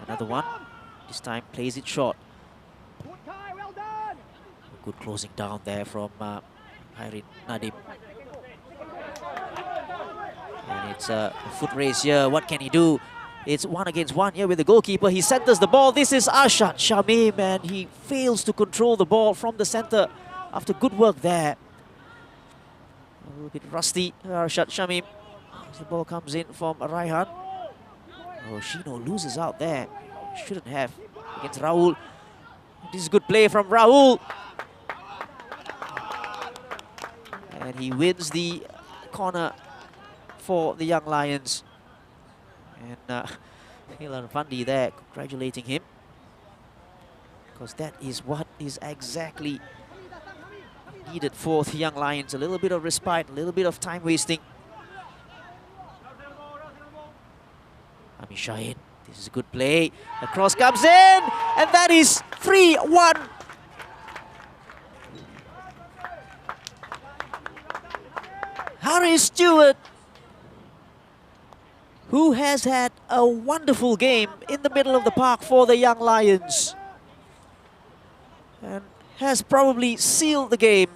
another one. This time plays it short. Good closing down there from Hairi Nadim. And it's a foot race here. What can he do? It's 1 against 1 here with the goalkeeper. He centers the ball. This is Arshad Shamim, and he fails to control the ball from the center after good work there. A little bit rusty, Arshad Shamim. As the ball comes in from Raihan. Oh, Shino loses out there. Shouldn't have against Raul. This is good play from Raul. And he wins the corner for the Young Lions. And Hilan Fandi there congratulating him. Because that is what is exactly needed for the Young Lions. A little bit of respite, a little bit of time wasting. Ami Shaheen. This is a good play. The cross comes in, and that is 3-1. Harry Stewart, who has had a wonderful game in the middle of the park for the Young Lions and has probably sealed the game.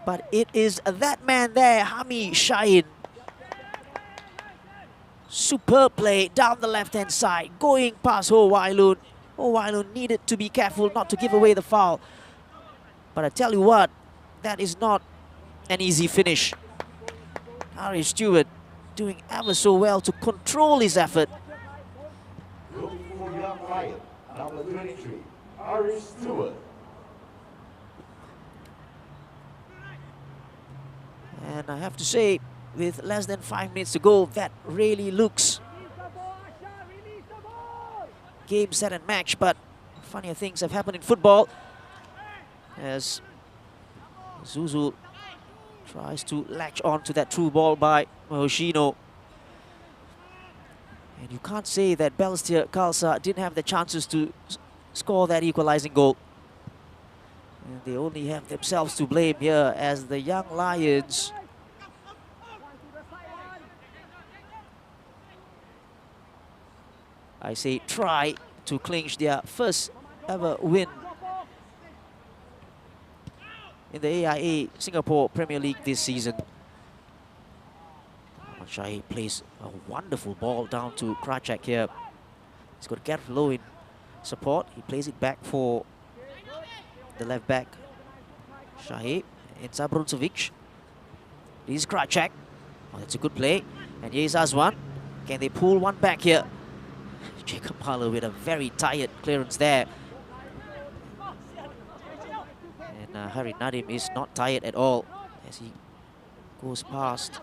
But it is that man there, Hami Shaheen. Superb play down the left-hand side, going past Ho Wai Loon. Ho Wai Loon needed to be careful not to give away the foul. But I tell you what, that is not an easy finish. Harry Stewart doing ever so well to control his effort. Looking for Young Lion, number 23, Harry Stewart. And I have to say, with less than 5 minutes to go, that really looks game, set and match. But funnier things have happened in football as Zuzul tries to latch on to that through ball by Hoshino. And you can't say that Balestier Khalsa didn't have the chances to score that equalizing goal. And they only have themselves to blame here as the Young Lions try to clinch their first ever win in the AIA Singapore Premier League this season. Shahi plays a wonderful ball down to Kracek here. He's got Gareth Lowe in support. He plays it back for the left back, Shahi, and Zabruncevic. This is Kracek. Oh, that's a good play. And here's Azwan. Can they pull one back here? Jacob Mahler with a very tired clearance there. And Harry Nadim is not tired at all as he goes past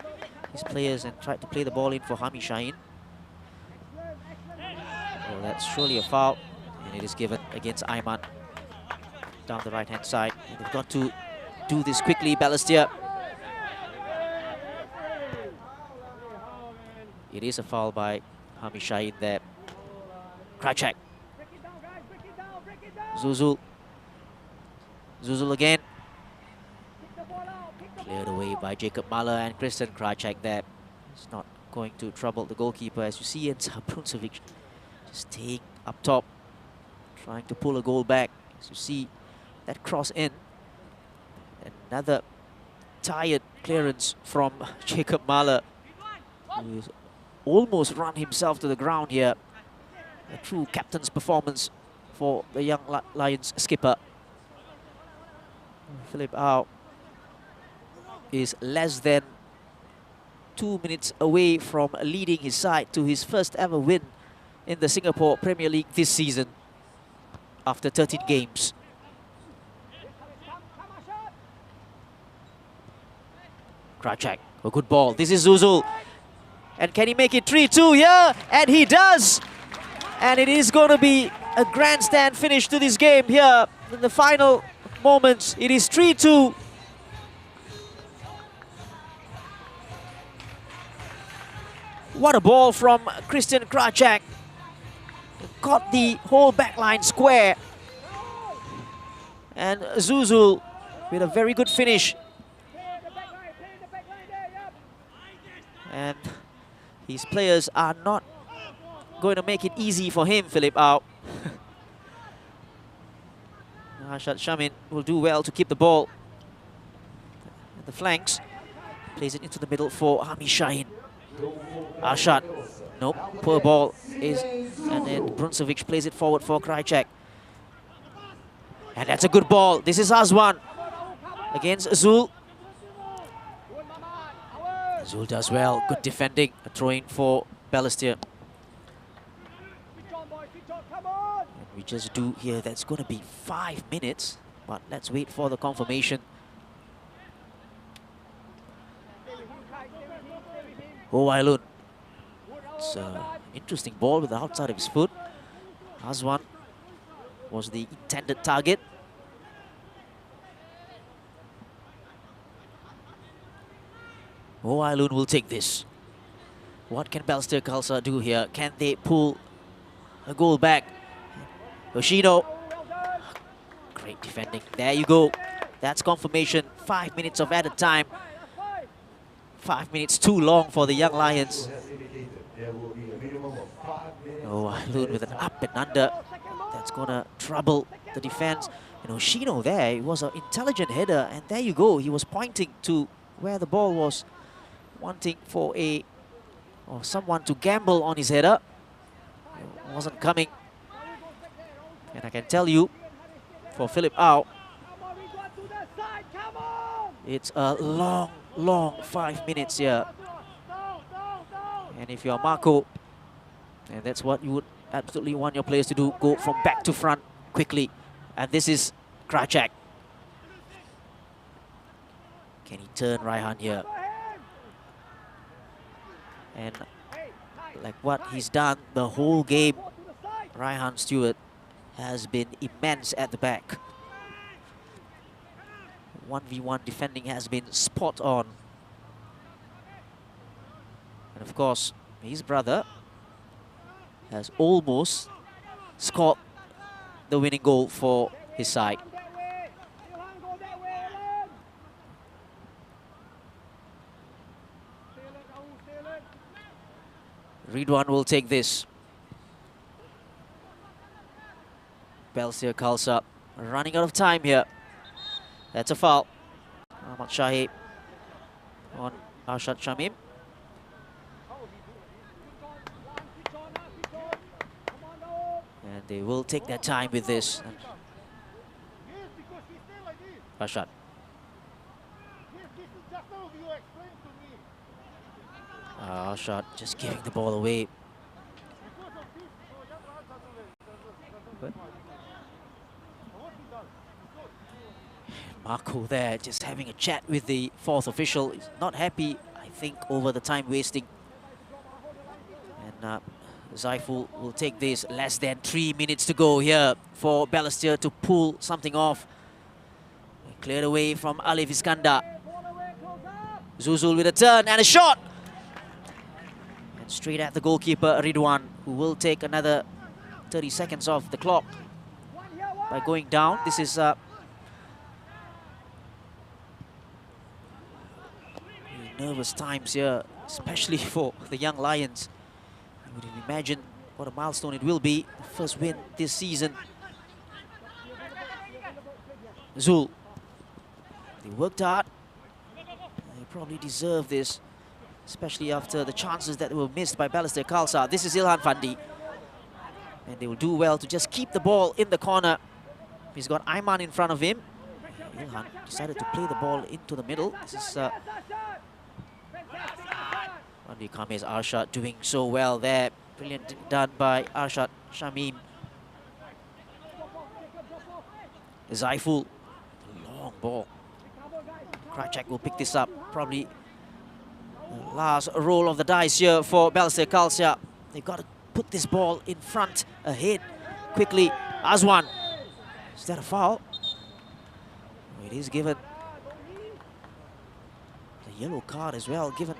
his players and tried to play the ball in for Hami Shaheen. Oh, that's surely a foul, and it is given against Ayman down the right-hand side. And they've got to do this quickly, Balestier. It is a foul by Hami Shaheen there. Kracek. Zuzul. Zuzul again. Cleared away by Jacob Mahler and Kristen Kracek there. It's not going to trouble the goalkeeper. As you see, it's Bruncevic just staying up top, trying to pull a goal back. As you see that cross in. Another tired clearance from Jacob Mahler, who's almost run himself to the ground here. A true captain's performance for the young Lions skipper. Philip Au is less than 2 minutes away from leading his side to his first ever win in the Singapore Premier League this season after 13 games. Krajcek, a good ball. This is Zuzul. And can he make it 3-2 here? And he does! And it is going to be a grandstand finish to this game here in the final moments. It is 3-2. What a ball from Christian Krajcek. Got the whole backline square. And Zuzul with a very good finish. And his players are not going to make it easy for him, Philip Au. Arshad Shamin will do well to keep the ball at the flanks. Plays it into the middle for Hami Shaheen. Arshad, nope, poor ball is, and then Bruncevic plays it forward for Krajcek. And that's a good ball. This is Azwan against Azul. Azul does well, good defending, a throw-in for Balestier. And we just do here, that's going to be 5 minutes, but let's wait for the confirmation. Oh, Wailun. It's an interesting ball with the outside of his foot. Azwan was the intended target. Oh, Wailun will take this. What can Balestier Khalsa do here? Can they pull a goal back? Yoshino. Great defending. There you go. That's confirmation. 5 minutes of added time. 5 minutes too long for the young Lions. Oh, Wailun with an up and under. That's going to trouble the defense. And Yoshino there, it was an intelligent header. And there you go. He was pointing to where the ball was, wanting for someone to gamble on his header. It wasn't coming. And I can tell you, for Philip Au, it's a long 5 minutes here. And if you're Marco, and that's what you would absolutely want your players to do, go from back to front quickly. And this is Krajcek. Can he turn Raihan here? And like what he's done the whole game, Raihan Stewart has been immense at the back. 1v1 defending has been spot on. And of course, his brother has almost scored the winning goal for his side. Ridwan will take this. Balestier Khalsa running out of time here. That's a foul. Ahmad Shahid on Arshad Shamim. And they will take their time with this. Arshad. Arshad just giving the ball away. But Marco there just having a chat with the fourth official. He's not happy, I think, over the time wasting. And Zaiful will take this. Less than 3 minutes to go here for Balestier to pull something off. Cleared away from Alif Iskandar. Zuzul with a turn and a shot. And straight at the goalkeeper, Ridwan, who will take another 30 seconds off the clock by going down. This is nervous times here. especially for the young Lions. I would imagine what a milestone it will be. The first win this season. Zul. They worked hard. They probably deserve this, especially after the chances that were missed by Balestier Khalsa. This is Ilhan Fandi. And they will do well to just keep the ball in the corner. He's got Ayman in front of him. Ilhan decided to play the ball into the middle. This is Randi Kame's Arshad doing so well there. Brilliant done by Arshad Shamim. Zaiful, long ball. Krajcek will pick this up. Probably the last roll of the dice here for Balestier Khalsa. They've got to put this ball in front, ahead, quickly. Azwan. Is that a foul? It is given. The yellow card as well given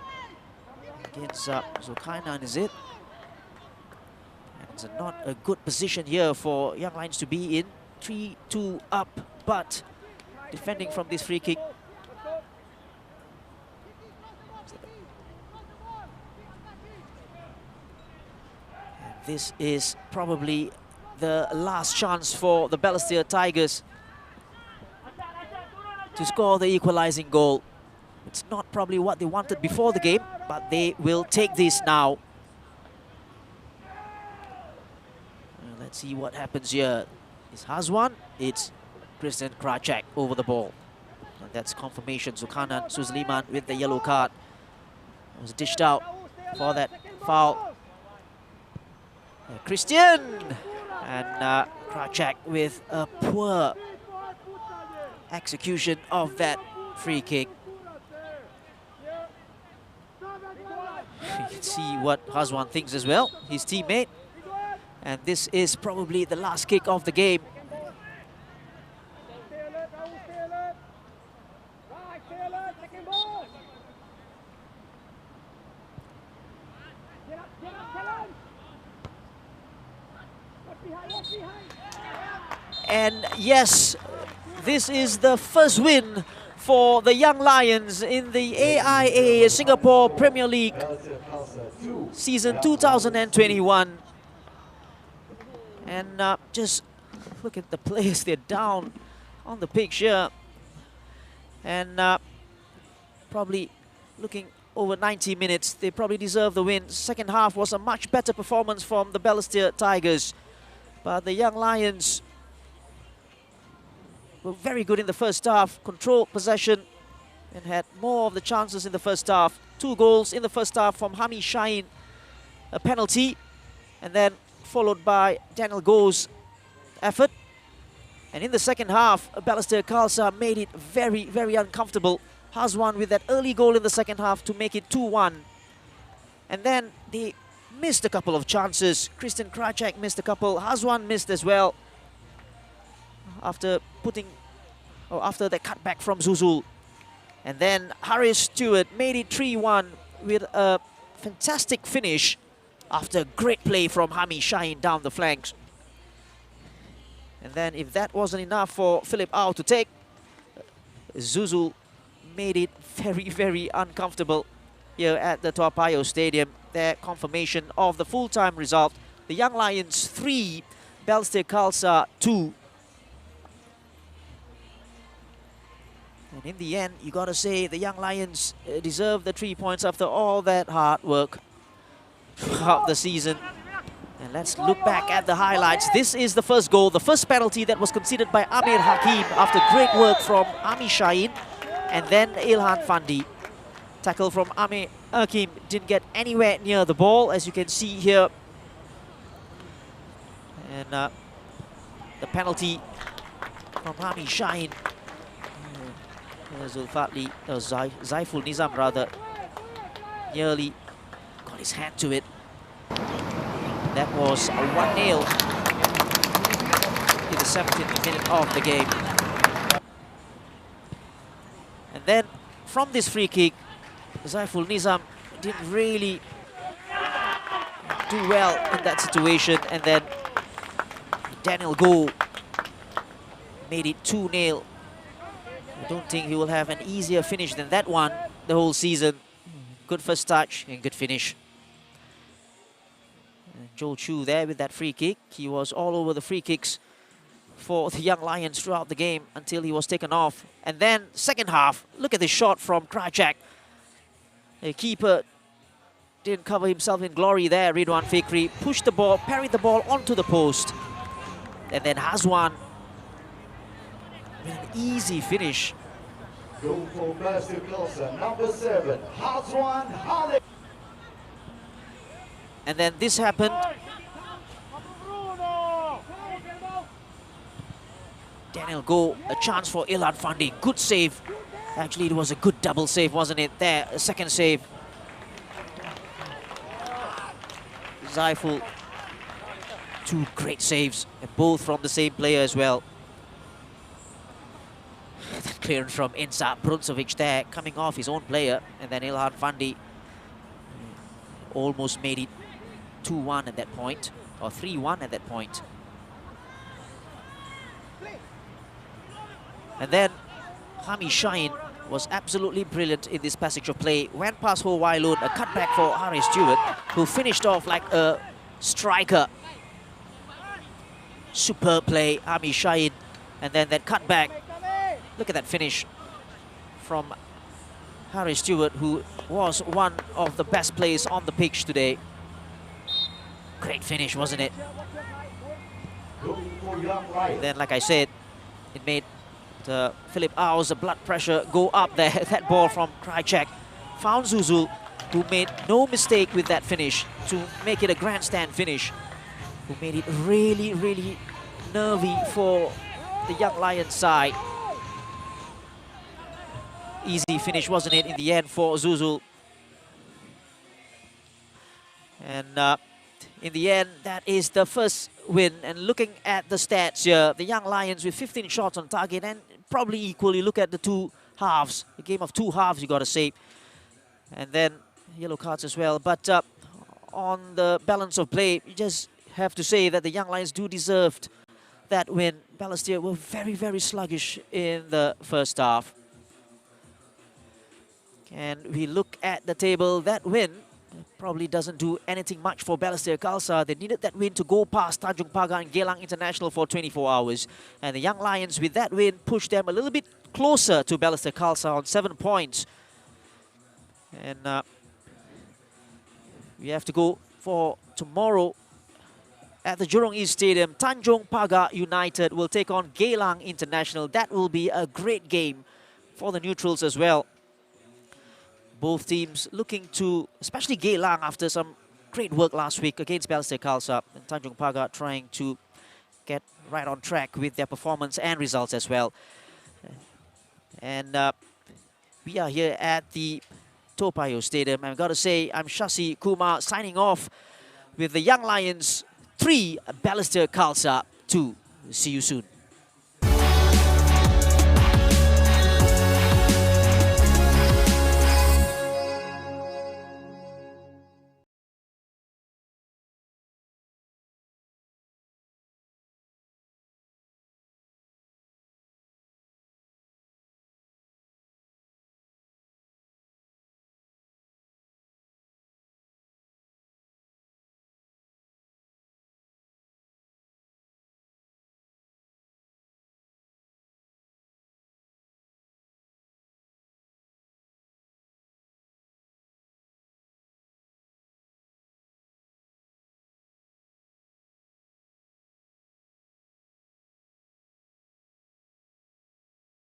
against Zulkarnain, is it? And it's not a good position here for Young Lions to be in. 3-2 up, but defending from this free kick. And this is probably the last chance for the Balestier Tigers to score the equalizing goal. It's not probably what they wanted before the game, but they will take this now. Let's see what happens here. It's Hazwan, it's Christian Krajcek over the ball. And that's confirmation. Zulkarnain Suzliman with the yellow card. It was dished out for that foul. Christian! And Krajcek with a poor execution of that free kick. You can see what Hazwan thinks as well, his teammate. And this is probably the last kick of the game. And yes, this is the first win for the Young Lions in the AIA Singapore Premier League season 2021. And just look at the players, they're down on the pitch here. And probably looking over 90 minutes, they probably deserve the win. Second half was a much better performance from the Balestier Tigers. But the Young Lions were very good in the first half, controlled possession and had more of the chances in the first half. 2 goals in the first half from Hami Shaheen, a penalty, and then followed by Daniel Goh's effort. And in the second half, Balestier Khalsa made it very, very uncomfortable. Hazwan with that early goal in the second half to make it 2-1. And then they missed a couple of chances. Christian Krajcek missed a couple. Hazwan missed as well. After the cutback from Zuzul. And then Haris Stewart made it 3-1 with a fantastic finish after great play from Hami Shaheen down the flanks. And then if that wasn't enough for Philip Au to take, Zuzul made it very, very uncomfortable here at the Toa Payoh Stadium. Their confirmation of the full-time result. The Young Lions 3, Balestier Khalsa 2. And in the end, you got to say the Young Lions deserve the 3 points after all that hard work throughout the season. And let's look back at the highlights. This is the first goal, the first penalty that was conceded by Amir Hakim after great work from Ami Shaheen. And then Ilhan Fandi. Tackle from Amir Hakim didn't get anywhere near the ball, as you can see here. And the penalty from Ami Shaheen. Zaiful Nizam rather nearly got his hand to it. That was a 1-0 in the 17th minute of the game. And then from this free kick, Zaiful Nizam didn't really do well in that situation, and then Daniel Goh made it 2-0. I don't think he will have an easier finish than that one the whole season. Good first touch and good finish. And Joe Chu there with that free kick. He was all over the free kicks for the Young Lions throughout the game until he was taken off. And then second half, look at the shot from Krajcek. The keeper didn't cover himself in glory there. Ridwan Fikri pushed the ball, parried the ball onto the post. And then Hazwan with an easy finish. Go for Balestier Khalsa, number 7, Hazwan Hale. And then this happened. Daniel Go, a chance for Ilhan Fandi. Good save. Actually, it was a good double save, wasn't it? There, a second save. Zaiful, 2 great saves, and both from the same player as well. That clearance from Insa Brunsovic there, coming off his own player, and then Ilhan Fandi almost made it 2-1 at that point, or 3-1 at that point. And then Hami Shahin was absolutely brilliant in this passage of play. Went past Ho Wai Loon, a cutback for Harry Stewart, who finished off like a striker. Superb play, Hami Shahin. And then that cutback. Look at that finish from Harry Stewart, who was one of the best players on the pitch today. Great finish, wasn't it? And then, like I said, it made Philip Au's blood pressure go up there. That ball from Krajcek found Zuzul, who made no mistake with that finish to make it a grandstand finish, who made it really, really nervy for the Young Lions side. Easy finish, wasn't it, in the end for Zuzul? And in the end, that is the first win. And looking at the stats here, the Young Lions with 15 shots on target, and probably equally look at the 2 halves. A game of 2 halves, you got to say. And then yellow cards as well. But on the balance of play, you just have to say that the Young Lions do deserve that win. Balestier were very, very sluggish in the first half. And we look at the table, that win probably doesn't do anything much for Balestier Khalsa. They needed that win to go past Tanjung Pagar and Geylang International for 24 hours. And the Young Lions, with that win, pushed them a little bit closer to Balestier Khalsa on 7 points. And we have to go for tomorrow at the Jurong East Stadium. Tanjung Pagar United will take on Geylang International. That will be a great game for the neutrals as well. Both teams looking to, especially Geylang, after some great work last week against Balestier Khalsa, and Tanjung Pagar trying to get right on track with their performance and results as well. And we are here at the Toa Payoh Stadium. I've got to say, I'm Shashi Kumar signing off with the Young Lions 3, Balestier Khalsa 2. See you soon.